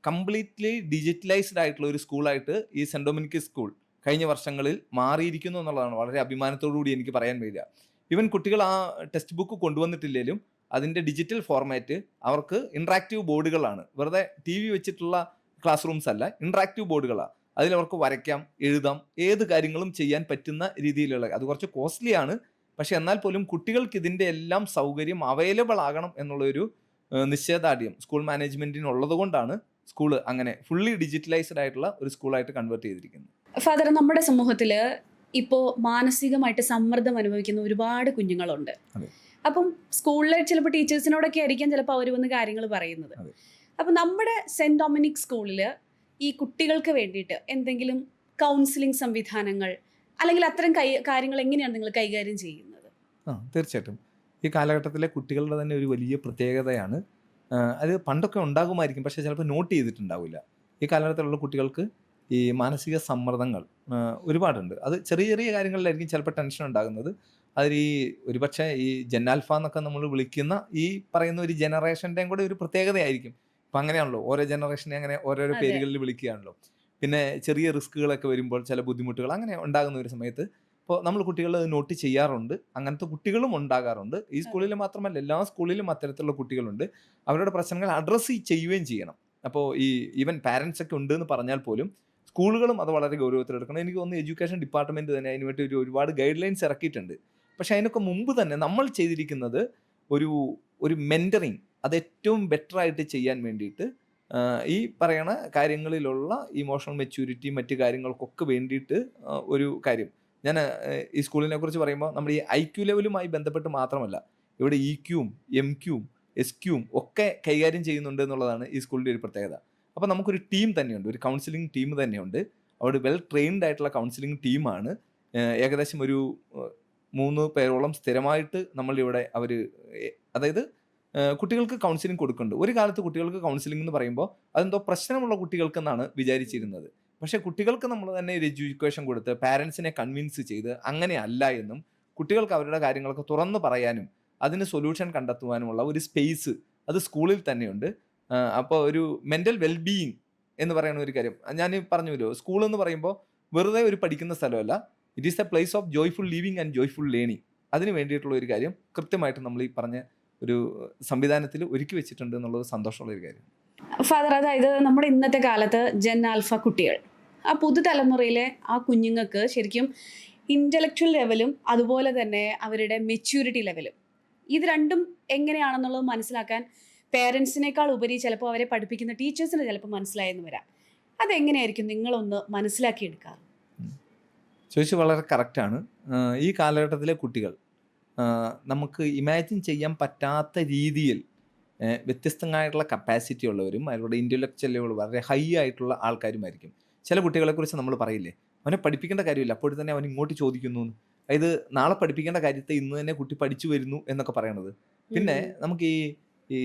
കംപ്ലീറ്റ്ലി ഡിജിറ്റലൈസ്ഡ് ആയിട്ടുള്ള ഒരു സ്കൂളായിട്ട് ഈ സെൻറ് ഡൊമിനിക് സ്കൂൾ കഴിഞ്ഞ വർഷങ്ങളിൽ മാറിയിരിക്കുന്നു എന്നുള്ളതാണ് വളരെ അഭിമാനത്തോടു കൂടി എനിക്ക് പറയാൻ വരിക. ഈവൻ കുട്ടികൾ ആ ടെക്സ്റ്റ് ബുക്ക് കൊണ്ടുവന്നിട്ടില്ലെങ്കിലും അതിൻ്റെ ഡിജിറ്റൽ ഫോർമാറ്റ് അവർക്ക് ഇൻട്രാക്റ്റീവ് ബോർഡുകളാണ്. വെറുതെ TV വെച്ചിട്ടുള്ള ക്ലാസ് റൂംസ് അല്ല, ഇൻട്രാക്റ്റീവ് ബോർഡുകളാണ്. അതിലവർക്ക് വരയ്ക്കാം, എഴുതാം, ഏത് കാര്യങ്ങളും ചെയ്യാൻ പറ്റുന്ന രീതിയിലുള്ള, അത് കുറച്ച് കോസ്റ്റ്ലി ആണ്, പക്ഷെ എന്നാൽ പോലും കുട്ടികൾക്ക് ഇതിൻ്റെ എല്ലാം സൗകര്യം അവൈലബിൾ ആകണം എന്നുള്ളൊരു നിശ്ചയദാർഢ്യം സ്കൂൾ മാനേജ്മെൻറ്റിനുള്ളത് കൊണ്ടാണ് സ്കൂൾ അങ്ങനെ ഫുള്ളി ഡിജിറ്റലൈസ്ഡ് ആയിട്ടുള്ള ഒരു സ്കൂളായിട്ട് കൺവേർട്ട് ചെയ്തിരിക്കുന്നത്. ഫാദർ, നമ്മുടെ സമൂഹത്തിൽ ഇപ്പോൾ മാനസികമായിട്ട് സമ്മർദ്ദം അനുഭവിക്കുന്ന ഒരുപാട് കുഞ്ഞുങ്ങളുണ്ട്. അപ്പം സ്കൂളിലെ ചിലപ്പോൾ ടീച്ചേഴ്സിനോടൊക്കെ ആയിരിക്കും ചിലപ്പോൾ അവർ വന്ന് കാര്യങ്ങൾ പറയുന്നത്. അപ്പം നമ്മുടെ സെൻറ് ഡൊമിനിക് സ്കൂളിൽ ഈ കുട്ടികൾക്ക് വേണ്ടിയിട്ട് എന്തെങ്കിലും കൗൺസിലിംഗ് സംവിധാനങ്ങൾ അല്ലെങ്കിൽ അത്തരം കാര്യങ്ങൾ എങ്ങനെയാണ് നിങ്ങൾ കൈകാര്യം ചെയ്യുന്നത്? തീർച്ചയായിട്ടും ഈ കാലഘട്ടത്തിലെ കുട്ടികളുടെ തന്നെ ഒരു വലിയ പ്രത്യേകതയാണ്. അത് പണ്ടൊക്കെ ഉണ്ടാകുമായിരിക്കും, പക്ഷേ ചിലപ്പോൾ നോട്ട് ചെയ്തിട്ടുണ്ടാവില്ല. ഈ കാലഘട്ടത്തിലുള്ള കുട്ടികൾക്ക് ഈ മാനസിക സമ്മർദ്ദങ്ങൾ ഒരുപാടുണ്ട്. അത് ചെറിയ ചെറിയ കാര്യങ്ങളിലായിരിക്കും ചിലപ്പോൾ ടെൻഷൻ ഉണ്ടാകുന്നത്. അതിൽ ഈ ഒരുപക്ഷെ ഈ ജെന്നാൽഫ എന്നൊക്കെ നമ്മൾ വിളിക്കുന്ന ഈ പറയുന്ന ഒരു ജനറേഷൻ്റെയും കൂടെ ഒരു പ്രത്യേകതയായിരിക്കും. ഇപ്പം അങ്ങനെയാണല്ലോ, ഓരോ ജനറേഷനെ അങ്ങനെ ഓരോരോ പേരുകളിൽ വിളിക്കുകയാണല്ലോ. പിന്നെ ചെറിയ റിസ്കുകളൊക്കെ വരുമ്പോൾ ചില ബുദ്ധിമുട്ടുകൾ അങ്ങനെ ഉണ്ടാകുന്ന ഒരു സമയത്ത് അപ്പോൾ നമ്മൾ കുട്ടികൾ നോട്ട് ചെയ്യാറുണ്ട്, അങ്ങനത്തെ കുട്ടികളും ഉണ്ടാകാറുണ്ട്. ഈ സ്കൂളിൽ മാത്രമല്ല, എല്ലാ സ്കൂളിലും അത്തരത്തിലുള്ള കുട്ടികളുണ്ട്. അവരുടെ പ്രശ്നങ്ങൾ അഡ്രസ്സ് ചെയ്യുകയും ചെയ്യണം. അപ്പോൾ ഈവൻ പാരൻസ് ഒക്കെ ഉണ്ട് എന്ന് പറഞ്ഞാൽ പോലും സ്കൂളുകളും അത് വളരെ ഗൗരവത്തിലെടുക്കണം. എനിക്ക് തോന്നുന്നു എഡ്യൂക്കേഷൻ ഡിപ്പാർട്ട്മെൻറ്റ് തന്നെ അതിന് വേണ്ടി ഒരുപാട് ഗൈഡ് ലൈൻസ് ഇറക്കിയിട്ടുണ്ട്. പക്ഷേ അതിനൊക്കെ മുമ്പ് തന്നെ നമ്മൾ ചെയ്തിരിക്കുന്നത് ഒരു മെൻറ്ററിങ്, അത് ഏറ്റവും ബെറ്ററായിട്ട് ചെയ്യാൻ വേണ്ടിയിട്ട് ഈ പറയണ കാര്യങ്ങളിലുള്ള ഇമോഷണൽ മെച്യൂരിറ്റി മറ്റു കാര്യങ്ങൾക്കൊക്കെ വേണ്ടിയിട്ട് ഒരു കാര്യം ഞാൻ ഈ സ്കൂളിനെ കുറിച്ച് പറയുമ്പോൾ നമ്മൾ ഈ IQ ലെവലുമായി ബന്ധപ്പെട്ട് മാത്രമല്ല, ഇവിടെ EQയും MQയും SQയും ഒക്കെ കൈകാര്യം ചെയ്യുന്നുണ്ട് എന്നുള്ളതാണ് ഈ സ്കൂളിൻ്റെ ഒരു പ്രത്യേകത. അപ്പോൾ നമുക്കൊരു ടീം തന്നെയുണ്ട്, ഒരു കൗൺസിലിംഗ് ടീം തന്നെയുണ്ട്. അവിടെ വെൽ ട്രെയിൻഡ് ആയിട്ടുള്ള കൗൺസിലിംഗ് ടീമാണ്. ഏകദേശം ഒരു 3 പേരോളം സ്ഥിരമായിട്ട് നമ്മളിവിടെ അതായത് കുട്ടികൾക്ക് കൗൺസിലിംഗ് കൊടുക്കുന്നുണ്ട്. ഒരു കാലത്ത് കുട്ടികൾക്ക് കൗൺസിലിംഗ് എന്ന് പറയുമ്പോൾ അതെന്തോ പ്രശ്നമുള്ള കുട്ടികൾക്കെന്നാണ് വിചാരിച്ചിരുന്നത്. പക്ഷേ കുട്ടികൾക്ക് നമ്മൾ തന്നെ ഒരു എഡ്യൂക്കേഷൻ കൊടുത്ത് പാരൻസിനെ കൺവിൻസ് ചെയ്ത് അങ്ങനെയല്ല എന്നും കുട്ടികൾക്ക് അവരുടെ കാര്യങ്ങളൊക്കെ തുറന്നു പറയാനും അതിന് സൊല്യൂഷൻ കണ്ടെത്തുവാനുമുള്ള ഒരു സ്പേസ് അത് സ്കൂളിൽ തന്നെയുണ്ട്. അപ്പോൾ ഒരു മെൻ്റൽ വെൽബീയിങ് എന്ന് പറയുന്ന ഒരു കാര്യം ഞാൻ പറഞ്ഞല്ലോ, സ്കൂൾ എന്ന് പറയുമ്പോൾ വെറുതെ ഒരു പഠിക്കുന്ന സ്ഥലമല്ല, it is A place of joyful living and joyful learning. അതിന് വേണ്ടിയിട്ടുള്ള ഒരു കാര്യം കൃത്യമായിട്ട് നമ്മൾ ഈ പറഞ്ഞ ഒരു സംവിധാനത്തിൽ ഒരുക്കി വെച്ചിട്ടുണ്ട് എന്നുള്ളത് സന്തോഷമുള്ള ഒരു കാര്യം. ഫാദർ, അതായത് നമ്മുടെ ഇന്നത്തെ കാലത്ത് ജെൻ ആൽഫ കുട്ടികൾ, ആ പുതുതലമുറയിലെ ആ കുഞ്ഞുങ്ങൾക്ക് ശരിക്കും ഇൻ്റലക്ച്വൽ ലെവലും അതുപോലെ തന്നെ അവരുടെ മെച്യൂരിറ്റി ലെവലും ഇത് രണ്ടും എങ്ങനെയാണെന്നുള്ളത് മനസ്സിലാക്കാൻ പേരൻസിനേക്കാൾ ഉപരി ചിലപ്പോൾ അവരെ പഠിപ്പിക്കുന്ന ടീച്ചേഴ്സിന് ചിലപ്പോൾ മനസ്സിലായെന്ന് വരാം. അതെങ്ങനെയായിരിക്കും നിങ്ങളൊന്ന് മനസ്സിലാക്കിയെടുക്കാറ്? ചോദിച്ചു വളരെ കറക്റ്റാണ്. ഈ കാലഘട്ടത്തിലെ കുട്ടികൾ നമുക്ക് ഇമാജിൻ ചെയ്യാൻ പറ്റാത്ത രീതിയിൽ വ്യത്യസ്തമായിട്ടുള്ള കപ്പാസിറ്റി ഉള്ളവരും അവരുടെ ഇൻ്റലക്ച്വൽ ലെവൽ വളരെ ഹൈ ആയിട്ടുള്ള ആൾക്കാരുമായിരിക്കും. ചില കുട്ടികളെക്കുറിച്ച് നമ്മൾ പറയില്ലേ, അവനെ പഠിപ്പിക്കേണ്ട കാര്യമില്ല, അപ്പോൾ തന്നെ അവൻ ഇങ്ങോട്ട് ചോദിക്കുന്നു, അതായത് നാളെ പഠിപ്പിക്കേണ്ട കാര്യത്തെ ഇന്ന് തന്നെ കുട്ടി പഠിച്ചു വരുന്നു എന്നൊക്കെ പറയണത്. പിന്നെ നമുക്ക് ഈ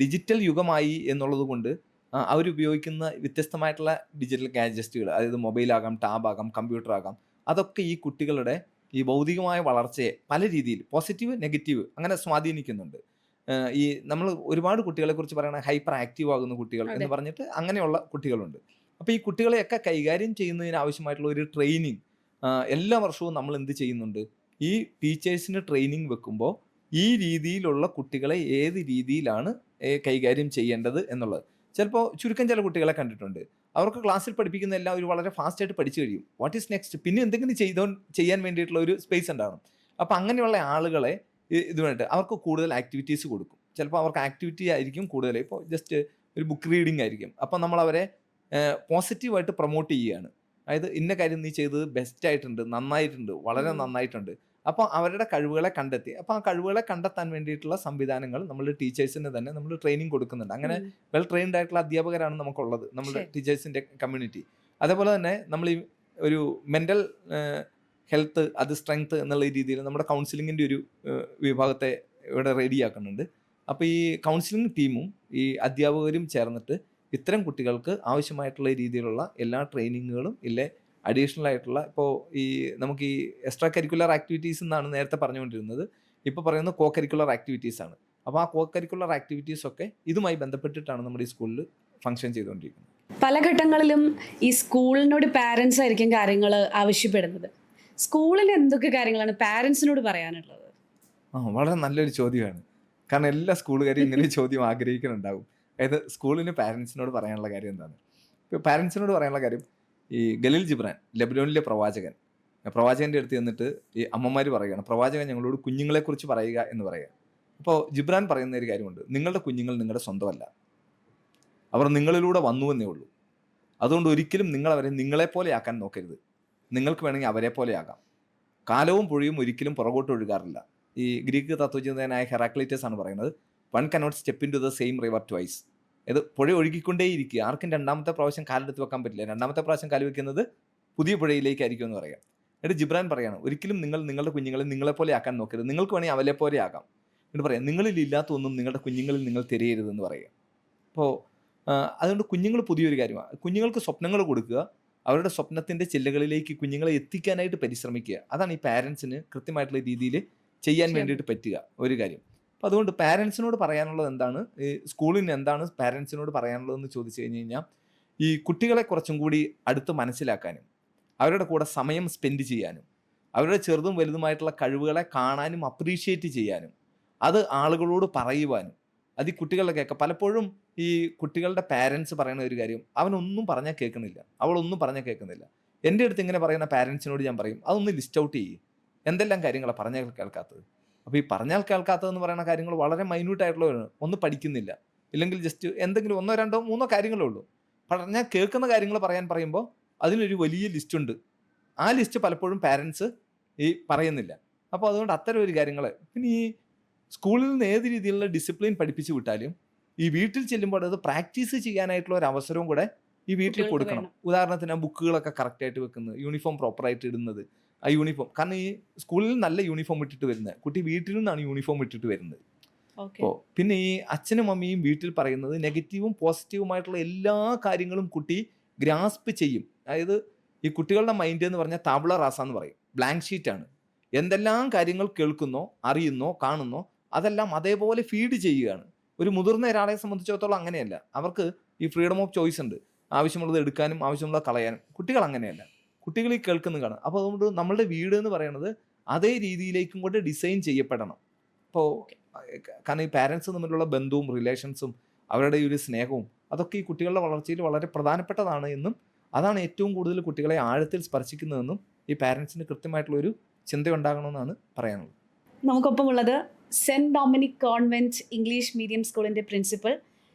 ഡിജിറ്റൽ യുഗമായി എന്നുള്ളത് കൊണ്ട് അവരുപയോഗിക്കുന്ന വ്യത്യസ്തമായിട്ടുള്ള ഡിജിറ്റൽ ഗാഡ്ജറ്റുകൾ, അതായത് മൊബൈലാകാം, ടാബാകാം, കമ്പ്യൂട്ടറാകാം, അതൊക്കെ ഈ കുട്ടികളുടെ ഈ ഭൗതികമായ വളർച്ചയെ പല രീതിയിൽ പോസിറ്റീവ് നെഗറ്റീവ് അങ്ങനെ സ്വാധീനിക്കുന്നുണ്ട്. ഈ നമ്മൾ ഒരുപാട് കുട്ടികളെക്കുറിച്ച് പറയണ ഹൈപ്പർ ആക്റ്റീവ് ആകുന്ന കുട്ടികൾ എന്ന് പറഞ്ഞിട്ട് അങ്ങനെയുള്ള കുട്ടികളുണ്ട്. അപ്പോൾ ഈ കുട്ടികളെയൊക്കെ കൈകാര്യം ചെയ്യുന്നതിന് ആവശ്യമായിട്ടുള്ള ഒരു ട്രെയിനിങ് എല്ലാ വർഷവും നമ്മൾ എന്ത് ചെയ്യുന്നുണ്ട്, ഈ ടീച്ചേഴ്സിന് ട്രെയിനിങ് വെക്കുമ്പോൾ ഈ രീതിയിലുള്ള കുട്ടികളെ ഏത് രീതിയിലാണ് കൈകാര്യം ചെയ്യേണ്ടത് എന്നുള്ളത്. ചിലപ്പോൾ ചുരുക്കം ചില കുട്ടികളെ കണ്ടിട്ടുണ്ട്, അവർക്ക് ക്ലാസ്സിൽ പഠിപ്പിക്കുന്ന എല്ലാം ഒരു വളരെ ഫാസ്റ്റായിട്ട് പഠിച്ചു കഴിയും. വാട്ട് ഈസ് നെക്സ്റ്റ്, പിന്നെ എന്തെങ്കിലും ചെയ്യാൻ വേണ്ടിയിട്ടുള്ള ഒരു സ്പേസ് ഉണ്ടാകും. അപ്പോൾ അങ്ങനെയുള്ള ആളുകളെ ഇതുമായിട്ട് അവർക്ക് കൂടുതൽ ആക്ടിവിറ്റീസ് കൊടുക്കും. ചിലപ്പോൾ അവർക്ക് ആക്ടിവിറ്റി ആയിരിക്കും കൂടുതൽ, ഇപ്പോൾ ജസ്റ്റ് ഒരു ബുക്ക് റീഡിംഗ് ആയിരിക്കും. അപ്പോൾ നമ്മളവരെ പോസിറ്റീവായിട്ട് പ്രൊമോട്ട് ചെയ്യുകയാണ്. അതായത് ഇന്ന കാര്യം നീ ചെയ്തത് ബെസ്റ്റായിട്ടുണ്ട്, നന്നായിട്ടുണ്ട്, വളരെ നന്നായിട്ടുണ്ട്. അപ്പോൾ അവരുടെ കഴിവുകളെ കണ്ടെത്തി, അപ്പോൾ ആ കഴിവുകളെ കണ്ടെത്താൻ വേണ്ടിയിട്ടുള്ള സംവിധാനങ്ങൾ നമ്മൾ ടീച്ചേഴ്സിന് തന്നെ നമ്മൾ ട്രെയിനിങ് കൊടുക്കുന്നുണ്ട്. അങ്ങനെ വെൽ ട്രെയിൻഡ് ആയിട്ടുള്ള അധ്യാപകരാണ് നമുക്കുള്ളത്, നമ്മുടെ ടീച്ചേഴ്സിൻ്റെ കമ്മ്യൂണിറ്റി. അതേപോലെ തന്നെ നമ്മൾ ഈ ഒരു മെൻ്റൽ ഹെൽത്ത്, അത് സ്ട്രെങ്ത് എന്നുള്ള രീതിയിൽ നമ്മുടെ കൗൺസിലിങ്ങിൻ്റെ ഒരു വിഭാഗത്തെ ഇവിടെ റെഡിയാക്കുന്നുണ്ട്. അപ്പോൾ ഈ കൗൺസിലിംഗ് ടീമും ഈ അധ്യാപകരും ചേർന്നിട്ട് ഇത്തരം കുട്ടികൾക്ക് ആവശ്യമായിട്ടുള്ള രീതിയിലുള്ള എല്ലാ ട്രെയിനിങ്ങുകളും ഇല്ലേ അഡീഷണൽ ആയിട്ടുള്ള, ഇപ്പോൾ നമുക്ക് ഈ എക്സ്ട്രാ കരിക്കുലർ ആക്ടിവിറ്റീസ് എന്നാണ് നേരത്തെ പറഞ്ഞുകൊണ്ടിരുന്നത്, ഇപ്പോൾ പറയുന്നത് കോ കരിക്കുലർ ആക്ടിവിറ്റീസ് ആണ്. അപ്പോൾ ആ കോ കരിക്കുലർ ആക്ടിവിറ്റീസ് ഒക്കെ ഇതുമായി ബന്ധപ്പെട്ടിട്ടാണ് നമ്മുടെ ഈ സ്കൂളിൽ ഫംഗ്ഷൻ ചെയ്തുകൊണ്ടിരിക്കുന്നത്. പല ഘട്ടങ്ങളിലും ഈ സ്കൂളിനോട് പാരൻസ് ആയിരിക്കും കാര്യങ്ങൾ ആവശ്യപ്പെടുന്നത്. സ്കൂളിൽ എന്തൊക്കെ കാര്യങ്ങളാണ് പാരൻസിനോട് പറയാനുള്ളത്? വളരെ നല്ലൊരു ചോദ്യമാണ്. കാരണം എല്ലാ സ്കൂളുകാരും ഇങ്ങനെ ചോദ്യം ആഗ്രഹിക്കുന്നുണ്ടാവും. അതായത് സ്കൂളിന് പാരൻസിനോട് പറയാനുള്ള കാര്യം എന്താണ്? ഇപ്പോൾ പാരൻസിനോട് പറയാനുള്ള കാര്യം, ഈ ഖലീൽ ജിബ്രാൻ, ലെബനോനിലെ പ്രവാചകൻ്റെ അടുത്ത് ചെന്നിട്ട് ഈ അമ്മമാർ പറയുകയാണ്, പ്രവാചകൻ ഞങ്ങളോട് കുഞ്ഞുങ്ങളെക്കുറിച്ച് പറയുക എന്ന് പറയുക. അപ്പോൾ ജിബ്രാൻ പറയുന്ന ഒരു കാര്യമുണ്ട്, നിങ്ങളുടെ കുഞ്ഞുങ്ങൾ നിങ്ങളുടെ സ്വന്തമല്ല, അവർ നിങ്ങളിലൂടെ വന്നുവെന്നേ ഉള്ളൂ. അതുകൊണ്ട് ഒരിക്കലും നിങ്ങളവരെ നിങ്ങളെപ്പോലെ ആക്കാൻ നോക്കരുത്. നിങ്ങൾക്ക് വേണമെങ്കിൽ അവരെ പോലെ ആകാം. കാലവും പുഴയും ഒരിക്കലും പുറകോട്ട് ഒഴുകാറില്ല. ഈ ഗ്രീക്ക് തത്വചിന്തകനായ ഹെറാക്ലിറ്റസ് ആണ് പറയുന്നത്, one cannot step into the same river twice. ഇത് പുഴ ഒഴുകിക്കൊണ്ടേയിരിക്കുക, ആർക്കും രണ്ടാമത്തെ പ്രാവശ്യം കാലെടുത്ത് വെക്കാൻ പറ്റില്ല. രണ്ടാമത്തെ പ്രാവശ്യം കാല് വെക്കുന്നത് പുതിയ പുഴയിലേക്കായിരിക്കും എന്ന് പറയാം. എന്നിട്ട് ജിബ്രാൻ പറയാണ്, ഒരിക്കലും നിങ്ങളുടെ കുഞ്ഞുങ്ങളെ നിങ്ങളെപ്പോലെ ആക്കാൻ നോക്കരുത്, നിങ്ങൾക്ക് വേണമെങ്കിൽ അവരെ പോലെ ആകാം. എന്നിട്ട് പറയാം, നിങ്ങളിൽ ഇല്ലാത്തൊന്നും നിങ്ങളുടെ കുഞ്ഞുങ്ങളിൽ നിങ്ങൾ തിരയരുതെന്ന് പറയുക. അപ്പോൾ അതുകൊണ്ട് കുഞ്ഞുങ്ങൾ പുതിയൊരു കാര്യമാണ്. കുഞ്ഞുങ്ങൾക്ക് സ്വപ്നങ്ങൾ കൊടുക്കുക, അവരുടെ സ്വപ്നത്തിൻ്റെ ചില്ലകളിലേക്ക് കുഞ്ഞുങ്ങളെ എത്തിക്കാനായിട്ട് പരിശ്രമിക്കുക. അതാണ് ഈ പാരൻസിന് കൃത്യമായിട്ടുള്ള രീതിയിൽ ചെയ്യാൻ വേണ്ടിയിട്ട് പറ്റുക ഒരു കാര്യം. അപ്പോൾ അതുകൊണ്ട് പാരൻസിനോട് പറയാനുള്ളത് എന്താണ്, ഈ സ്കൂളിന് എന്താണ് പാരൻസിനോട് പറയാനുള്ളതെന്ന് ചോദിച്ചു കഴിഞ്ഞ് കഴിഞ്ഞാൽ, ഈ കുട്ടികളെ കുറച്ചും കൂടി അടുത്ത് മനസ്സിലാക്കാനും അവരുടെ കൂടെ സമയം സ്പെൻഡ് ചെയ്യാനും അവരുടെ ചെറുതും വലുതുമായിട്ടുള്ള കഴിവുകളെ കാണാനും അപ്രീഷിയേറ്റ് ചെയ്യാനും അത് ആളുകളോട് പറയുവാനും അത് ഈ കുട്ടികളുടെ കേൾക്കാം. പലപ്പോഴും ഈ കുട്ടികളുടെ പാരൻസ് പറയുന്ന ഒരു കാര്യം, അവനൊന്നും പറഞ്ഞാൽ കേൾക്കുന്നില്ല, അവളൊന്നും പറഞ്ഞാൽ കേൾക്കുന്നില്ല. എൻ്റെ അടുത്ത് ഇങ്ങനെ പറയുന്ന പാരൻസിനോട് ഞാൻ പറയും, അതൊന്ന് ലിസ്റ്റ് ഔട്ട് ചെയ്യും, എന്തെല്ലാം കാര്യങ്ങളാണ് പറഞ്ഞാൽ കേൾക്കാത്തത്. അപ്പോൾ ഈ പറഞ്ഞാൽ കേൾക്കാത്തതെന്ന് പറയുന്ന കാര്യങ്ങൾ വളരെ മൈന്യൂട്ടായിട്ടുള്ളവരാണ്. ഒന്ന് പഠിക്കുന്നില്ല, ഇല്ലെങ്കിൽ ജസ്റ്റ് എന്തെങ്കിലും 1, 2, 3 കാര്യങ്ങളേ ഉള്ളൂ. പറഞ്ഞാൽ കേൾക്കുന്ന കാര്യങ്ങൾ പറയാൻ പറയുമ്പോൾ അതിനൊരു വലിയ ലിസ്റ്റുണ്ട്. ആ ലിസ്റ്റ് പലപ്പോഴും പാരൻസ് ഈ പറയുന്നില്ല. അപ്പോൾ അതുകൊണ്ട് അത്തരം ഒരു കാര്യങ്ങൾ, പിന്നെ ഈ സ്കൂളിൽ നിന്ന് ഏത് രീതിയിലുള്ള ഡിസിപ്ലിൻ പഠിപ്പിച്ച് വിട്ടാലും ഈ വീട്ടിൽ ചെല്ലുമ്പോൾ അത് പ്രാക്ടീസ് ചെയ്യാനായിട്ടുള്ള ഒരു അവസരവും കൂടെ ഈ വീട്ടിൽ കുട്ടികൾക്ക് കൊടുക്കണം. വേണം. ഉദാഹരണത്തിന് ആ ബുക്കുകളൊക്കെ കറക്റ്റായിട്ട് വെക്കുന്നത്, യൂണിഫോം പ്രോപ്പറായിട്ട് ഇടുന്നത്, ആ യൂണിഫോം, കാരണം ഈ സ്കൂളിൽ നല്ല യൂണിഫോം ഇട്ടിട്ട് വരുന്നത് കുട്ടി വീട്ടിൽ നിന്നാണ് യൂണിഫോം ഇട്ടിട്ട് വരുന്നത്. ഓക്കെ. അപ്പോൾ പിന്നെ ഈ അച്ഛനും അമ്മയും വീട്ടിൽ പറയുന്നത് നെഗറ്റീവും പോസിറ്റീവുമായിട്ടുള്ള എല്ലാ കാര്യങ്ങളും കുട്ടി ഗ്രാസ്പ് ചെയ്യും. അതായത് ഈ കുട്ടികളുടെ മൈൻഡ് എന്ന് പറഞ്ഞാൽ താബുള റാസ എന്ന് പറയും, ബ്ലാങ്ക് ഷീറ്റാണ്. എന്തെല്ലാം കാര്യങ്ങൾ കേൾക്കുന്നോ അറിയുന്നോ കാണുന്നോ അതെല്ലാം അതേപോലെ ഫീഡ് ചെയ്യുകയാണ്. ഒരു മുതിർന്ന ഒരാളെ സംബന്ധിച്ചിടത്തോളം അങ്ങനെയല്ല. അവർക്ക് ഈ ഫ്രീഡം ഓഫ് ചോയ്സ് ഉണ്ട്, ആവശ്യമുള്ളത് എടുക്കാനും ആവശ്യമുള്ളത് കളയാനും. കുട്ടികൾ അങ്ങനെയല്ല, കുട്ടികൾ ഈ കേൾക്കുന്നത് കാണും. അപ്പോൾ അതുകൊണ്ട് നമ്മളുടെ വീട് എന്ന് പറയുന്നത് അതേ രീതിയിലേക്കും കൂടെ ഡിസൈൻ ചെയ്യപ്പെടണം. അപ്പോൾ കാരണം ഈ പാരൻസ് തമ്മിലുള്ള ബന്ധവും റിലേഷൻസും അവരുടെ ഈ ഒരു സ്നേഹവും അതൊക്കെ ഈ കുട്ടികളുടെ വളർച്ചയിൽ വളരെ പ്രധാനപ്പെട്ടതാണ് എന്നും അതാണ് ഏറ്റവും കൂടുതൽ കുട്ടികളെ ആഴത്തിൽ സ്പർശിക്കുന്നതെന്നും ഈ പാരൻസിന് കൃത്യമായിട്ടുള്ളൊരു ചിന്തയുണ്ടാകണമെന്നാണ് പറയാനുള്ളത്. നമുക്കൊപ്പം ഉള്ളത് cent Dominic convent English medium സ്കൂളിൻ്റെ പ്രിൻസിപ്പൽ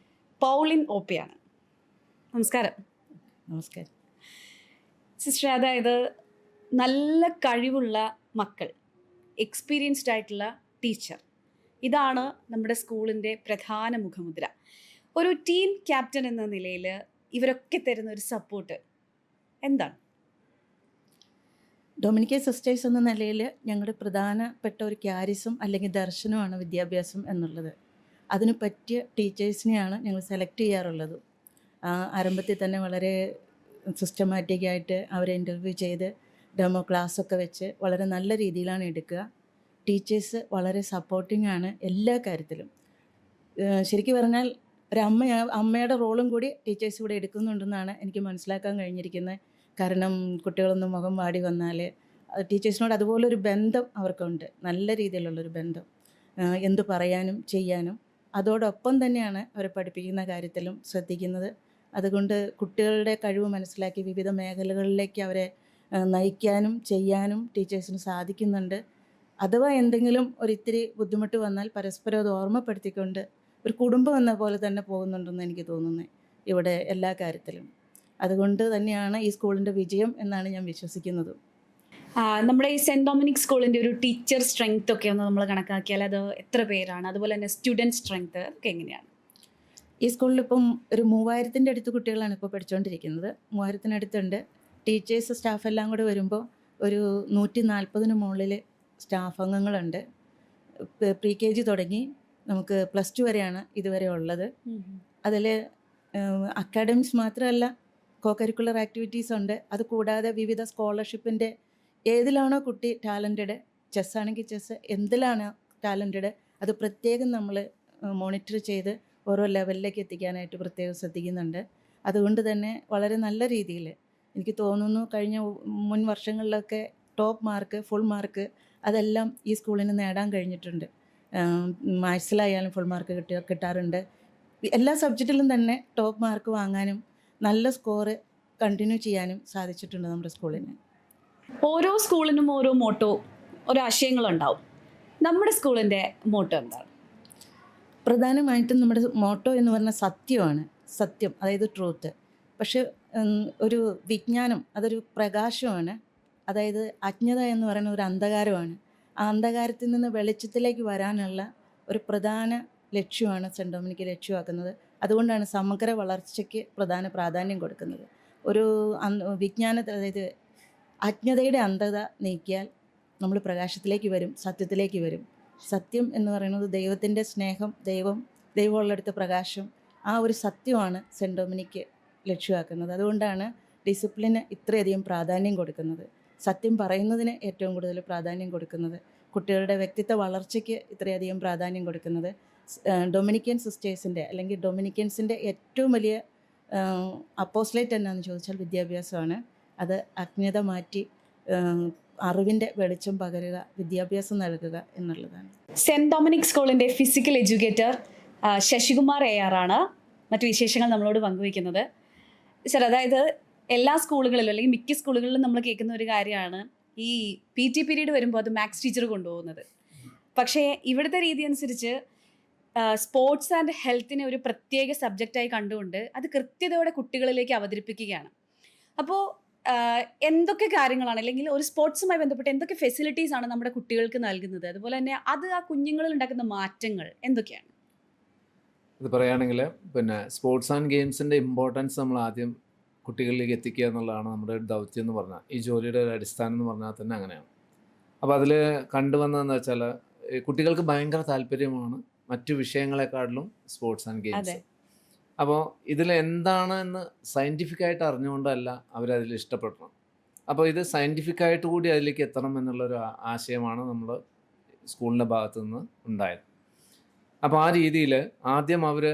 പൗളിൻ ഓപ്പയാണ്. നമസ്കാരം നമസ്കാരം. സിസ്റ്റർ, അതായത് നല്ല കഴിവുള്ള മക്കൾ, എക്സ്പീരിയൻസ്ഡ് ആയിട്ടുള്ള ടീച്ചർ, ഇതാണ് നമ്മുടെ സ്കൂളിൻ്റെ പ്രധാന മുഖമുദ്ര. ഒരു ടീം ക്യാപ്റ്റൻ എന്ന നിലയിൽ ഇവരൊക്കെ തരുന്ന ഒരു സപ്പോർട്ട് എന്താണ്? ഡൊമിനിക്കൻ സിസ്റ്റേഴ്സ് എന്ന നിലയിൽ ഞങ്ങളുടെ പ്രധാനപ്പെട്ട ഒരു ക്യാരിസം അല്ലെങ്കിൽ ദർശനമാണ് വിദ്യാഭ്യാസം എന്നുള്ളത്. അതിന് പറ്റിയ ടീച്ചേഴ്സിനെയാണ് ഞങ്ങൾ സെലക്ട് ചെയ്യാറുള്ളത്. ആരംഭത്തിൽ തന്നെ വളരെ സിസ്റ്റമാറ്റിക്കായിട്ട് അവരെ ഇൻ്റർവ്യൂ ചെയ്ത് ഡെമോ ക്ലാസ്സൊക്കെ വെച്ച് വളരെ നല്ല രീതിയിലാണ് എടുക്കുക. ടീച്ചേഴ്സ് വളരെ സപ്പോർട്ടിംഗ് ആണ് എല്ലാ കാര്യത്തിലും. ശരിക്കും പറഞ്ഞാൽ ഒരു അമ്മയുടെ റോളും കൂടി ടീച്ചേഴ്സ് ഇവിടെ എടുക്കുന്നുണ്ടെന്നാണ് എനിക്ക് മനസ്സിലാക്കാൻ കഴിഞ്ഞിരിക്കുന്നത്. കാരണം കുട്ടികളൊന്നും മുഖം വാടി വന്നാൽ ടീച്ചേഴ്സിനോട് അതുപോലൊരു ബന്ധം അവർക്കുണ്ട്, നല്ല രീതിയിലുള്ളൊരു ബന്ധം, എന്തു പറയാനും ചെയ്യാനും. അതോടൊപ്പം തന്നെയാണ് അവരെ പഠിപ്പിക്കുന്ന കാര്യത്തിലും ശ്രദ്ധിക്കുന്നത്. അതുകൊണ്ട് കുട്ടികളുടെ കഴിവ് മനസ്സിലാക്കി വിവിധ മേഖലകളിലേക്ക് അവരെ നയിക്കാനും ചെയ്യാനും ടീച്ചേഴ്സിന് സാധിക്കുന്നുണ്ട്. അഥവാ എന്തെങ്കിലും ഒരിത്തിരി ബുദ്ധിമുട്ട് വന്നാൽ പരസ്പരം അത് ഓർമ്മപ്പെടുത്തിക്കൊണ്ട് ഒരു കുടുംബം എന്ന പോലെ തന്നെ പോകുന്നുണ്ടെന്ന് എനിക്ക് തോന്നുന്നത് ഇവിടെ എല്ലാ കാര്യത്തിലും. അതുകൊണ്ട് തന്നെയാണ് ഈ സ്കൂളിൻ്റെ വിജയം എന്നാണ് ഞാൻ വിശ്വസിക്കുന്നത്. നമ്മുടെ ഈ സെൻറ് ഡൊമിനിക് സ്കൂളിൻ്റെ ഒരു ടീച്ചർ സ്ട്രെങ്ത് ഒക്കെ ഒന്ന് നമ്മൾ കണക്കാക്കിയാൽ അത് എത്ര പേരാണ്? അതുപോലെ തന്നെ സ്റ്റുഡൻറ് സ്ട്രെങ്ത് അതൊക്കെ എങ്ങനെയാണ്? ഈ സ്കൂളിലിപ്പം ഒരു 3000-ൻ്റെ അടുത്ത് കുട്ടികളാണ് ഇപ്പോൾ പഠിച്ചുകൊണ്ടിരിക്കുന്നത്. 3000-നടുത്തുണ്ട്. ടീച്ചേഴ്സ് സ്റ്റാഫ് എല്ലാം കൂടെ വരുമ്പോൾ ഒരു 140-ന് മുകളിൽ സ്റ്റാഫ് അംഗങ്ങളുണ്ട്. പ്രീ കെ ജി തുടങ്ങി നമുക്ക് +2 വരെയാണ് ഇതുവരെ ഉള്ളത്. അതിൽ അക്കാഡമിക്സ് മാത്രമല്ല, കോ കരിക്കുലർ ആക്ടിവിറ്റീസ് ഉണ്ട്. അതുകൂടാതെ വിവിധ സ്കോളർഷിപ്പിൻ്റെ ഏതിലാണോ കുട്ടി ടാലൻറ്റഡ്, ചെസ്സാണെങ്കിൽ ചെസ്സ്, എന്തിലാണോ ടാലൻറ്റഡ് അത് പ്രത്യേകം നമ്മൾ മോണിറ്റർ ചെയ്ത് ഓരോ ലെവലിലേക്ക് എത്തിക്കാനായിട്ട് പ്രത്യേകം ശ്രദ്ധിക്കുന്നുണ്ട്. അതുകൊണ്ട് തന്നെ വളരെ നല്ല രീതിയിൽ എനിക്ക് തോന്നുന്നു കഴിഞ്ഞ മുൻ വർഷങ്ങളിലൊക്കെ ടോപ്പ് മാർക്ക്, ഫുൾ മാർക്ക് അതെല്ലാം ഈ സ്കൂളിന് നേടാൻ കഴിഞ്ഞിട്ടുണ്ട്. മാത്സിലായാലും ഫുൾ മാർക്ക് കിട്ടാറുണ്ട്. എല്ലാ സബ്ജക്റ്റിലും തന്നെ ടോപ്പ് മാർക്ക് വാങ്ങാനും നല്ല സ്കോറ് കണ്ടിന്യൂ ചെയ്യാനും സാധിച്ചിട്ടുണ്ട് നമ്മുടെ സ്കൂളിന്. ഓരോ സ്കൂളിനും ഓരോ മോട്ടോ, ഓരോ ആശയങ്ങളുണ്ടാവും. നമ്മുടെ സ്കൂളിൻ്റെ മോട്ടോ എന്താണ്? പ്രധാനമായിട്ടും നമ്മുടെ മോട്ടോ എന്ന് പറഞ്ഞാൽ സത്യമാണ്. സത്യം, അതായത് ട്രൂത്ത്. പക്ഷെ ഒരു വിജ്ഞാനം അതൊരു പ്രകാശമാണ്. അതായത് അജ്ഞത എന്ന് പറയുന്ന ഒരു അന്ധകാരമാണ്. ആ അന്ധകാരത്തിൽ നിന്ന് വെളിച്ചത്തിലേക്ക് വരാനുള്ള ഒരു പ്രധാന ലക്ഷ്യമാണ് സെൻറ് ഡൊമിനിക്ക് ലക്ഷ്യമാക്കുന്നത്. അതുകൊണ്ടാണ് സമഗ്ര വളർച്ചയ്ക്ക് പ്രാധാന്യം കൊടുക്കുന്നത്. ഒരു അതായത് അജ്ഞതയുടെ അന്ധത നീക്കിയാൽ നമ്മൾ പ്രകാശത്തിലേക്ക് വരും, സത്യത്തിലേക്ക് വരും. സത്യം എന്ന് പറയുന്നത് ദൈവത്തിൻ്റെ സ്നേഹം, ദൈവമുള്ളടുത്ത പ്രകാശം, ആ ഒരു സത്യമാണ് സെൻറ് ഡൊമിനിക്ക് ലക്ഷ്യമാക്കുന്നത്. അതുകൊണ്ടാണ് ഡിസിപ്ലിന് ഇത്രയധികം പ്രാധാന്യം കൊടുക്കുന്നത്, സത്യം പറയുന്നതിന് ഏറ്റവും കൂടുതൽ പ്രാധാന്യം കൊടുക്കുന്നത്, കുട്ടികളുടെ വ്യക്തിത്വ വളർച്ചയ്ക്ക് ഇത്രയധികം പ്രാധാന്യം കൊടുക്കുന്നത്. ഡൊമിനിക്കൻ സിസ്റ്റേഴ്സിൻ്റെ അല്ലെങ്കിൽ ഡൊമിനിക്കൻസിൻ്റെ ഏറ്റവും വലിയ അപ്പോസ്ലേറ്റ് എന്നാന്ന് ചോദിച്ചാൽ വിദ്യാഭ്യാസമാണ്. അത് അജ്ഞത മാറ്റി അറിവിൻ്റെ വെളിച്ചം പകരുക, വിദ്യാഭ്യാസം നൽകുക എന്നുള്ളതാണ്. സെൻറ് ഡൊമിനിക് സ്കൂളിൻ്റെ ഫിസിക്കൽ എഡ്യൂക്കേറ്റർ ശശികുമാർ AR ആണ് മറ്റു വിശേഷങ്ങൾ നമ്മളോട് പങ്കുവയ്ക്കുന്നത്. സർ, അതായത് എല്ലാ സ്കൂളുകളിലും അല്ലെങ്കിൽ മിക്ക സ്കൂളുകളിലും നമ്മൾ കേൾക്കുന്ന ഒരു കാര്യമാണ് ഈ PT പീരീഡ് വരുമ്പോൾ അത് മാത്സ് ടീച്ചർ കൊണ്ടുപോകുന്നത്. പക്ഷേ ഇവിടുത്തെ രീതി അനുസരിച്ച് സ്പോർട്സ് ആൻഡ് ഹെൽത്തിനെ ഒരു പ്രത്യേക സബ്ജക്റ്റായി കണ്ടുകൊണ്ട് അത് കൃത്യതയോടെ കുട്ടികളിലേക്ക് അവതരിപ്പിക്കുകയാണ്. അപ്പോൾ എന്തൊക്കെ കാര്യങ്ങളാണ്, അല്ലെങ്കിൽ ഒരു സ്പോർട്സുമായി ബന്ധപ്പെട്ട് എന്തൊക്കെ ഫെസിലിറ്റീസ് ആണ് നമ്മുടെ കുട്ടികൾക്ക് നൽകുന്നത്, അതുപോലെ തന്നെ അത് ആ കുഞ്ഞുങ്ങളിൽ ഉണ്ടാക്കുന്ന മാറ്റങ്ങൾ എന്തൊക്കെയാണ്? ഇത് പറയുകയാണെങ്കിൽ സ്പോർട്സ് ആൻഡ് ഗെയിംസിൻ്റെ ഇമ്പോർട്ടൻസ് നമ്മൾ ആദ്യം കുട്ടികളിലേക്ക് എത്തിക്കുക എന്നുള്ളതാണ് നമ്മുടെ ഒരു ദൗത്യം എന്ന് പറഞ്ഞാൽ, ഈ ജോലിയുടെ ഒരു അടിസ്ഥാനം എന്ന് പറഞ്ഞാൽ തന്നെ അങ്ങനെയാണ്. അപ്പോൾ അതിൽ കണ്ടുവന്നതെന്ന് വെച്ചാൽ കുട്ടികൾക്ക് ഭയങ്കര താല്പര്യമാണ് മറ്റു വിഷയങ്ങളെക്കാട്ടിലും സ്പോർട്സ് ആൻഡ് ഗെയിംസ്. അപ്പോൾ ഇതിൽ എന്താണെന്ന് സയൻറ്റിഫിക്കായിട്ട് അറിഞ്ഞുകൊണ്ടല്ല അവരതിൽ ഇഷ്ടപ്പെടണം. അപ്പോൾ ഇത് സയൻറ്റിഫിക്കായിട്ട് കൂടി അതിലേക്ക് എത്തണം എന്നുള്ളൊരു ആശയമാണ് നമ്മൾ സ്കൂളിൻ്റെ ഭാഗത്തു നിന്ന് ഉണ്ടായത്. അപ്പോൾ ആ രീതിയിൽ ആദ്യം അവർ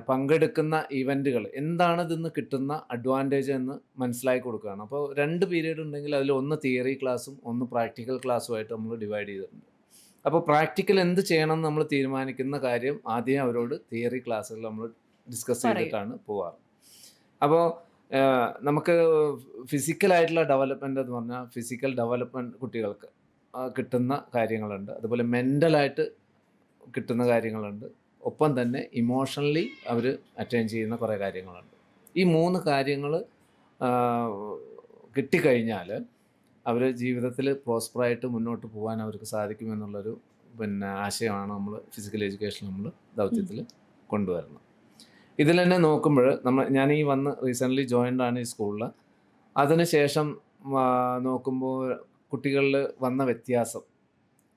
പങ്കെടുക്കുന്ന ഇവൻറ്റുകൾ എന്താണ് ഇതിന്ന് കിട്ടുന്ന അഡ്വാൻറ്റേജ് എന്ന് മനസ്സിലാക്കി കൊടുക്കുകയാണ്. അപ്പോൾ 2 പീരീഡ് ഉണ്ടെങ്കിൽ അതിൽ ഒന്ന് തിയറി ക്ലാസ്സും ഒന്ന് പ്രാക്ടിക്കൽ ക്ലാസ്സുമായിട്ട് നമ്മൾ ഡിവൈഡ് ചെയ്തിട്ടുണ്ട്. അപ്പോൾ പ്രാക്ടിക്കൽ എന്ത് ചെയ്യണം എന്ന് നമ്മൾ തീരുമാനിക്കുന്ന കാര്യം ആദ്യം അവരോട് തിയറി ക്ലാസ്സുകൾ നമ്മൾ ഡിസ്കസ് ചെയ്തിട്ടാണ് പോവാറ്. അപ്പോൾ നമുക്ക് ഫിസിക്കലായിട്ടുള്ള ഡെവലപ്മെൻ്റ് എന്ന് പറഞ്ഞാൽ ഫിസിക്കൽ ഡെവലപ്മെൻറ്റ് കുട്ടികൾക്ക് കിട്ടുന്ന കാര്യങ്ങളുണ്ട്, അതുപോലെ മെൻ്റലായിട്ട് കിട്ടുന്ന കാര്യങ്ങളുണ്ട്, ഒപ്പം തന്നെ ഇമോഷണലി അവർ അറ്റൈൻ ചെയ്യുന്ന കുറേ കാര്യങ്ങളുണ്ട്. ഈ 3 കാര്യങ്ങൾ കിട്ടിക്കഴിഞ്ഞാൽ അവർ ജീവിതത്തിൽ പ്രോസ്പറായിട്ട് മുന്നോട്ട് പോകാൻ അവർക്ക് സാധിക്കുമെന്നുള്ളൊരു ആശയമാണ് നമ്മൾ ഫിസിക്കൽ എഡ്യൂക്കേഷൻ നമ്മൾ ദൗത്യത്തിൽ കൊണ്ടുവരുന്നത്. ഇതിൽ തന്നെ നോക്കുമ്പോൾ ഞാൻ ഈ റീസെൻ്റ്ലി ജോയിൻ്റാണ് ഈ സ്കൂളിൽ. അതിനുശേഷം നോക്കുമ്പോൾ കുട്ടികളിൽ വന്ന വ്യത്യാസം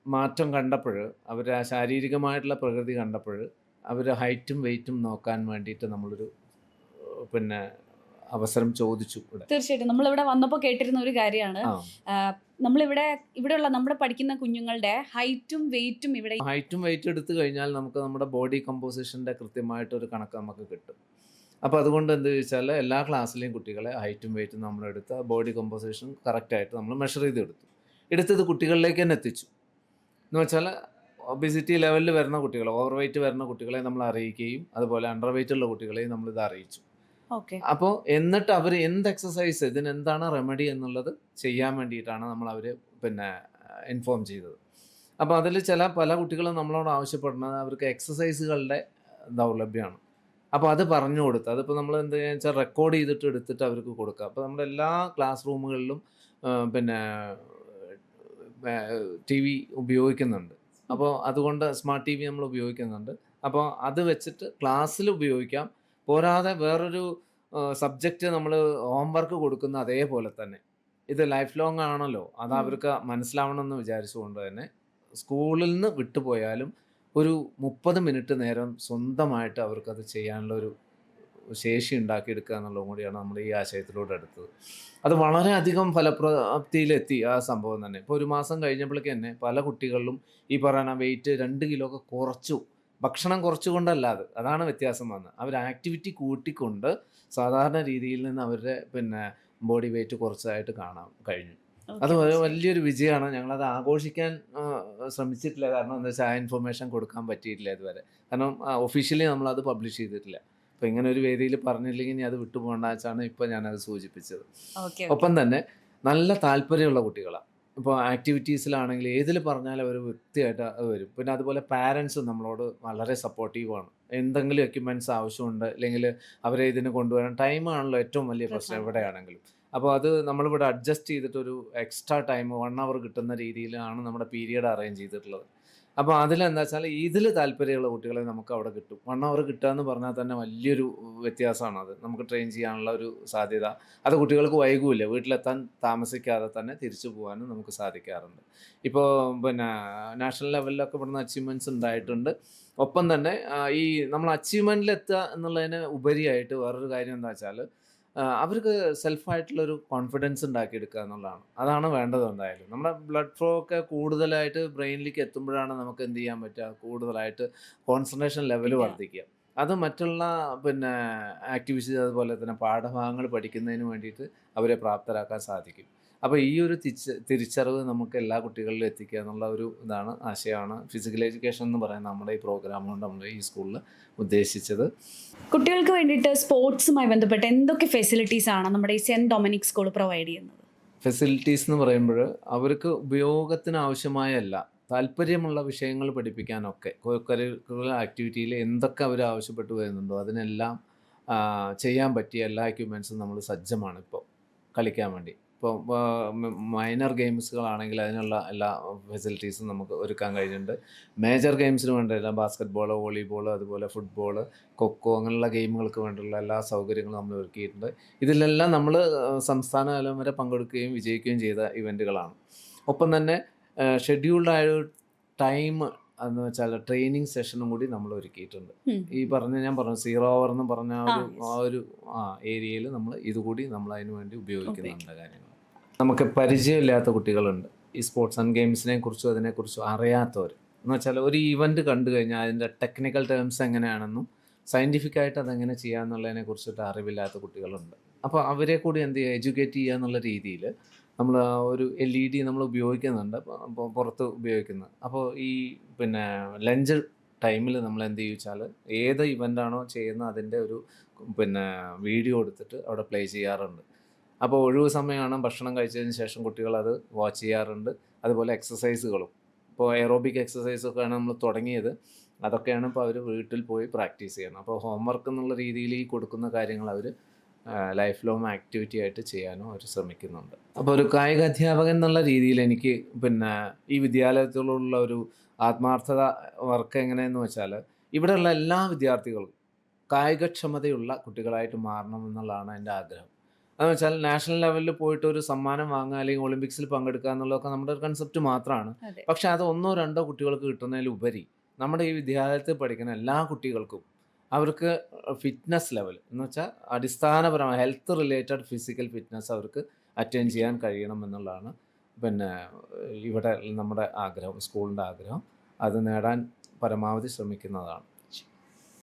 മാറ്റം കണ്ടപ്പോൾ, അവർ ആ ശാരീരികമായിട്ടുള്ള പ്രകൃതി കണ്ടപ്പോൾ അവർ ഹൈറ്റും വെയിറ്റും നോക്കാൻ വേണ്ടിയിട്ട് നമ്മളൊരു അവസരം ചോദിച്ചു. തീർച്ചയായിട്ടും നമ്മളിവിടെ വന്നപ്പോൾ കേട്ടിരുന്ന ഒരു കാര്യമാണ്, ഇവിടെയുള്ള നമ്മുടെ പഠിക്കുന്ന കുഞ്ഞുങ്ങളുടെ ഹൈറ്റും വെയിറ്റും എടുത്തു കഴിഞ്ഞാൽ നമുക്ക് നമ്മുടെ ബോഡി കമ്പോസിഷൻ്റെ കൃത്യമായിട്ടൊരു കണക്ക് നമുക്ക് കിട്ടും. അപ്പോൾ അതുകൊണ്ട് എന്ത് ചോദിച്ചാൽ എല്ലാ ക്ലാസ്സിലെയും കുട്ടികളെ ഹൈറ്റും വെയിറ്റും നമ്മളെടുത്ത് ബോഡി കമ്പോസിഷൻ കറക്റ്റായിട്ട് നമ്മൾ മെഷർ എടുത്തത് കുട്ടികളിലേക്ക് തന്നെ എത്തിച്ചു. എന്ന് വെച്ചാൽ ഒബിസിറ്റി ലെവലിൽ വരുന്ന കുട്ടികൾ, ഓവർ വെയിറ്റ് വരുന്ന കുട്ടികളെ നമ്മൾ അറിയിക്കുകയും അതുപോലെ അണ്ടർ വെയിറ്റ് ഉള്ള കുട്ടികളെയും നമ്മളിത് അറിയിച്ചു. അപ്പോൾ എന്നിട്ട് അവർ എന്ത് എക്സസൈസ്, ഇതിനെന്താണ് റെമഡി എന്നുള്ളത് ചെയ്യാൻ വേണ്ടിയിട്ടാണ് നമ്മൾ ഇൻഫോം ചെയ്തത്. അപ്പോൾ അതിൽ പല കുട്ടികളും നമ്മളോട് ആവശ്യപ്പെടുന്നത് അവർക്ക് എക്സസൈസുകളുടെ ദൗർലഭ്യമാണ്. അപ്പോൾ അത് പറഞ്ഞു കൊടുത്ത്, അതിപ്പോൾ നമ്മൾ എന്താ വെച്ചാൽ റെക്കോർഡ് ചെയ്തിട്ട് എടുത്തിട്ട് അവർക്ക് കൊടുക്കുക. അപ്പോൾ നമ്മുടെ എല്ലാ ക്ലാസ് റൂമുകളിലും TV ഉപയോഗിക്കുന്നുണ്ട്. അപ്പോൾ അതുകൊണ്ട് സ്മാർട്ട് TV നമ്മൾ ഉപയോഗിക്കുന്നുണ്ട്. അപ്പോൾ അത് വെച്ചിട്ട് ക്ലാസ്സിൽ ഉപയോഗിക്കാം. പോരാതെ വേറൊരു സബ്ജക്റ്റ് നമ്മൾ ഹോംവർക്ക് കൊടുക്കുന്ന അതേപോലെ തന്നെ ഇത് ലൈഫ് ലോങ് ആണല്ലോ, അത് അവർക്ക് മനസ്സിലാവണമെന്ന് വിചാരിച്ചുകൊണ്ട് തന്നെ സ്കൂളിൽ നിന്ന് വിട്ടുപോയാലും ഒരു 30 മിനിറ്റ് നേരം സ്വന്തമായിട്ട് അവർക്കത് ചെയ്യാനുള്ള ഒരു ശേഷി ഉണ്ടാക്കിയെടുക്കുക എന്നുള്ളതും കൂടിയാണ് നമ്മൾ ഈ ആശയത്തിലൂടെ എടുത്തത്. അത് വളരെയധികം ഫലപ്രാപ്തിയിലെത്തി ആ സംഭവം തന്നെ. ഇപ്പോൾ 1 മാസം കഴിഞ്ഞപ്പോഴേക്ക് തന്നെ പല കുട്ടികളിലും ഈ പറയുന്ന വെയിറ്റ് 2 കിലോ ഒക്കെ കുറച്ചു. ഭക്ഷണം കുറച്ചുകൊണ്ടല്ല, അതാണ് വ്യത്യാസം വന്നത്. അവർ ആക്ടിവിറ്റി കൂട്ടിക്കൊണ്ട് സാധാരണ രീതിയിൽ നിന്ന് അവരുടെ ബോഡി വെയിറ്റ് കുറച്ചതായിട്ട് കാണാൻ കഴിഞ്ഞു. അത് വലിയൊരു വിജയമാണ്. ഞങ്ങളത് ആഘോഷിക്കാൻ ശ്രമിച്ചിട്ടില്ല. കാരണം എന്താ വെച്ചാൽ ആ ഇൻഫർമേഷൻ കൊടുക്കാൻ പറ്റിയിട്ടില്ല ഇതുവരെ. കാരണം ഒഫീഷ്യലി നമ്മളത് പബ്ലിഷ് ചെയ്തിട്ടില്ല. അപ്പോൾ ഇങ്ങനെ ഒരു വേദിയിൽ പറഞ്ഞില്ലെങ്കിൽ ഇനി അത് വിട്ടുപോകേണ്ട വെച്ചാണ് ഇപ്പോൾ ഞാനത് സൂചിപ്പിച്ചത്. ഒപ്പം തന്നെ നല്ല താല്പര്യമുള്ള കുട്ടികളാണ്. ഇപ്പോൾ ആക്ടിവിറ്റീസിലാണെങ്കിൽ ഏതിൽ പറഞ്ഞാലും അവർ വൃത്തിയായിട്ട് അത് വരും. പിന്നെ അതുപോലെ പാരൻസും നമ്മളോട് വളരെ സപ്പോർട്ടീവാണ്. എന്തെങ്കിലും എക്യുപ്മെൻറ്റ്സ് ആവശ്യമുണ്ട്, അല്ലെങ്കിൽ അവരെ ഇതിന് കൊണ്ടുവരാൻ ടൈമാണല്ലോ ഏറ്റവും വലിയ പ്രശ്നം എവിടെയാണെങ്കിലും. അപ്പോൾ അത് നമ്മളിവിടെ അഡ്ജസ്റ്റ് ചെയ്തിട്ടൊരു എക്സ്ട്രാ ടൈം 1 hour കിട്ടുന്ന രീതിയിലാണ് നമ്മുടെ പീരിയഡ് അറേഞ്ച് ചെയ്തിട്ടുള്ളത്. അപ്പോൾ അതിലെന്താ വെച്ചാൽ ഇതിൽ താല്പര്യമുള്ള കുട്ടികളെ നമുക്ക് അവിടെ കിട്ടും. 1 hour കിട്ടുക എന്ന് പറഞ്ഞാൽ തന്നെ വലിയൊരു വ്യത്യാസമാണ്. അത് നമുക്ക് ട്രെയിൻ ചെയ്യാനുള്ള ഒരു സാധ്യത. അത് കുട്ടികൾക്ക് വൈകൂല, വീട്ടിലെത്താൻ താമസിക്കാതെ തന്നെ തിരിച്ചു പോകാനും നമുക്ക് സാധിക്കാറുണ്ട്. ഇപ്പോൾ നാഷണൽ ലെവലിലൊക്കെ ഇവിടുന്ന് അച്ചീവ്മെൻറ്റ്സ് ഉണ്ടായിട്ടുണ്ട്. ഒപ്പം തന്നെ ഈ നമ്മൾ അച്ചീവ്മെൻറ്റിലെത്തുക എന്നുള്ളതിന് ഉപരിയായിട്ട് വേറൊരു കാര്യം എന്താ വെച്ചാൽ അവർക്ക് സെൽഫായിട്ടുള്ളൊരു കോൺഫിഡൻസ് ഉണ്ടാക്കിയെടുക്കുക എന്നുള്ളതാണ്. അതാണ് വേണ്ടത്. എന്തായാലും നമ്മുടെ ബ്ലഡ് ഫ്ലോ ഒക്കെ കൂടുതലായിട്ട് ബ്രെയിനിലേക്ക് എത്തുമ്പോഴാണ് നമുക്ക് എന്ത് ചെയ്യാൻ പറ്റുക, കൂടുതലായിട്ട് കോൺസെൻട്രേഷൻ ലെവൽ വർദ്ധിക്കുക. അത് മറ്റുള്ള ആക്ടിവിറ്റീസ് അതുപോലെ തന്നെ പാഠഭാഗങ്ങൾ പഠിക്കുന്നതിന് വേണ്ടിയിട്ട് അവരെ പ്രാപ്തരാക്കാൻ സാധിക്കും. അപ്പോൾ ഈ ഒരു തിരിച്ചറിവ് നമുക്ക് എല്ലാ കുട്ടികളിലും എത്തിക്കുക എന്നുള്ള ഒരു ആശയമാണ് ഫിസിക്കൽ എഡ്യൂക്കേഷൻ എന്ന് പറയുന്നത് നമ്മുടെ ഈ പ്രോഗ്രാം കൊണ്ട് നമ്മൾ ഈ സ്കൂളിൽ ഉദ്ദേശിച്ചത്. കുട്ടികൾക്ക് വേണ്ടിയിട്ട് സ്പോർട്സുമായി ബന്ധപ്പെട്ട് എന്തൊക്കെ ഫെസിലിറ്റീസ് ആണ് നമ്മുടെ ഈ സെൻറ്റ് ഡൊമിനിക് സ്കൂൾ പ്രൊവൈഡ് ചെയ്യുന്നത്? ഫെസിലിറ്റീസ് എന്ന് പറയുമ്പോൾ അവർക്ക് ഉപയോഗത്തിന് ആവശ്യമായല്ല, താല്പര്യമുള്ള വിഷയങ്ങൾ പഠിപ്പിക്കാനൊക്കെ കരിക്കുലർ ആക്ടിവിറ്റിയിൽ എന്തൊക്കെ അവർ ആവശ്യപ്പെട്ട് വരുന്നുണ്ടോ അതിനെല്ലാം ചെയ്യാൻ പറ്റിയ എല്ലാ എക്യുപ്മെൻസും നമ്മൾ സജ്ജമാണ് ഇപ്പോൾ കളിക്കാൻ വേണ്ടി. ഇപ്പോൾ മൈനർ ഗെയിംസുകളാണെങ്കിൽ അതിനുള്ള എല്ലാ ഫെസിലിറ്റീസും നമുക്ക് ഒരുക്കാൻ കഴിഞ്ഞിട്ടുണ്ട്. മേജർ ഗെയിംസിന് വേണ്ടിയുള്ള ബാസ്കറ്റ് ബോൾ, വോളിബോൾ, അതുപോലെ ഫുട്ബോൾ, കൊക്കോ അങ്ങനെയുള്ള ഗെയിമുകൾക്ക് വേണ്ടിയുള്ള എല്ലാ സൗകര്യങ്ങളും നമ്മൾ ഒരുക്കിയിട്ടുണ്ട്. ഇതിലെല്ലാം നമ്മൾ സംസ്ഥാന തലം വരെ പങ്കെടുക്കുകയും വിജയിക്കുകയും ചെയ്ത ഇവൻറ്റുകളാണ്. ഒപ്പം തന്നെ ഷെഡ്യൂൾഡായ ടൈം എന്ന് വെച്ചാൽ ട്രെയിനിങ് സെഷനും കൂടി നമ്മൾ ഒരുക്കിയിട്ടുണ്ട്. ഈ ഞാൻ പറഞ്ഞു 0 hour എന്ന് പറഞ്ഞ ആ ഒരു ഏരിയയിൽ നമ്മൾ ഇതുകൂടി നമ്മൾ അതിന് വേണ്ടി ഉപയോഗിക്കുന്നുണ്ട് കാര്യങ്ങൾ. നമുക്ക് പരിചയമില്ലാത്ത കുട്ടികളുണ്ട് ഈ സ്പോർട്സ് ആൻഡ് ഗെയിംസിനെ കുറിച്ചും അതിനെക്കുറിച്ചും അറിയാത്തവർ. എന്ന് വെച്ചാൽ ഒരു ഈവൻറ്റ് കണ്ടു കഴിഞ്ഞാൽ അതിൻ്റെ ടെക്നിക്കൽ ടേംസ് എങ്ങനെയാണെന്നും സയൻറ്റിഫിക്കായിട്ട് അതെങ്ങനെ ചെയ്യാമെന്നുള്ളതിനെ കുറിച്ചിട്ട് അറിവില്ലാത്ത കുട്ടികളുണ്ട്. അപ്പോൾ അവരെ കൂടി എന്ത് ചെയ്യുക, എഡ്യൂക്കേറ്റ് ചെയ്യുക എന്നുള്ള രീതിയിൽ നമ്മൾ ഒരു LED നമ്മൾ ഉപയോഗിക്കുന്നുണ്ട്, പുറത്ത് ഉപയോഗിക്കുന്നത്. അപ്പോൾ ഈ ലഞ്ച് ടൈമിൽ നമ്മൾ എന്ത് ചെയ്യുവെച്ചാൽ ഏത് ഇവൻ്റാണോ ചെയ്യുന്നത് അതിൻ്റെ ഒരു വീഡിയോ എടുത്തിട്ട് അവിടെ പ്ലേ ചെയ്യാറുണ്ട്. അപ്പോൾ ഒഴിവ് സമയമാണ്, ഭക്ഷണം കഴിച്ചതിന് ശേഷം കുട്ടികൾ അത് വാച്ച് ചെയ്യാറുണ്ട്. അതുപോലെ എക്സസൈസുകളും ഇപ്പോൾ എയറോബിക് എക്സസൈസൊക്കെയാണ് നമ്മൾ തുടങ്ങിയത്. അതൊക്കെയാണ് ഇപ്പോൾ അവർ വീട്ടിൽ പോയി പ്രാക്ടീസ് ചെയ്യണം. അപ്പോൾ ഹോംവർക്ക് എന്നുള്ള രീതിയിൽ ഈ കൊടുക്കുന്ന കാര്യങ്ങൾ അവർ ലൈഫ് ലോങ് ആക്ടിവിറ്റി ആയിട്ട് ചെയ്യാനും അവർ ശ്രമിക്കുന്നുണ്ട്. അപ്പോൾ ഒരു കായിക അധ്യാപകൻ എന്നുള്ള രീതിയിൽ എനിക്ക് ഈ വിദ്യാലയത്തിലുള്ള ഒരു ആത്മാർത്ഥത വർക്ക് എങ്ങനെയെന്ന് വെച്ചാൽ ഇവിടെയുള്ള എല്ലാ വിദ്യാർത്ഥികളും കായികക്ഷമതയുള്ള കുട്ടികളായിട്ട് മാറണം എന്നുള്ളതാണ് എൻ്റെ ആഗ്രഹം. അതെന്ന് വെച്ചാൽ നാഷണൽ ലെവലിൽ പോയിട്ട് ഒരു സമ്മാനം വാങ്ങുക അല്ലെങ്കിൽ ഒളിമ്പിക്സിൽ പങ്കെടുക്കുക എന്നുള്ളതൊക്കെ നമ്മുടെ ഒരു കൺസെപ്റ്റ് മാത്രമാണ്. പക്ഷെ അത് 1-2 കുട്ടികൾക്ക് കിട്ടുന്നതിലുപരി നമ്മുടെ ഈ വിദ്യാലയത്തിൽ പഠിക്കുന്ന എല്ലാ കുട്ടികൾക്കും അവർക്ക് ഫിറ്റ്നസ് ലെവൽ എന്ന് വെച്ചാൽ അടിസ്ഥാനപരമായ ഹെൽത്ത് റിലേറ്റഡ് ഫിസിക്കൽ ഫിറ്റ്നസ് അവർക്ക് അറ്റൈൻ ചെയ്യാൻ കഴിയണം എന്നുള്ളതാണ് ഇവിടെ നമ്മുടെ ആഗ്രഹം, സ്കൂളിൻ്റെ ആഗ്രഹം. അത് നേടാൻ പരമാവധി ശ്രമിക്കുന്നതാണ്.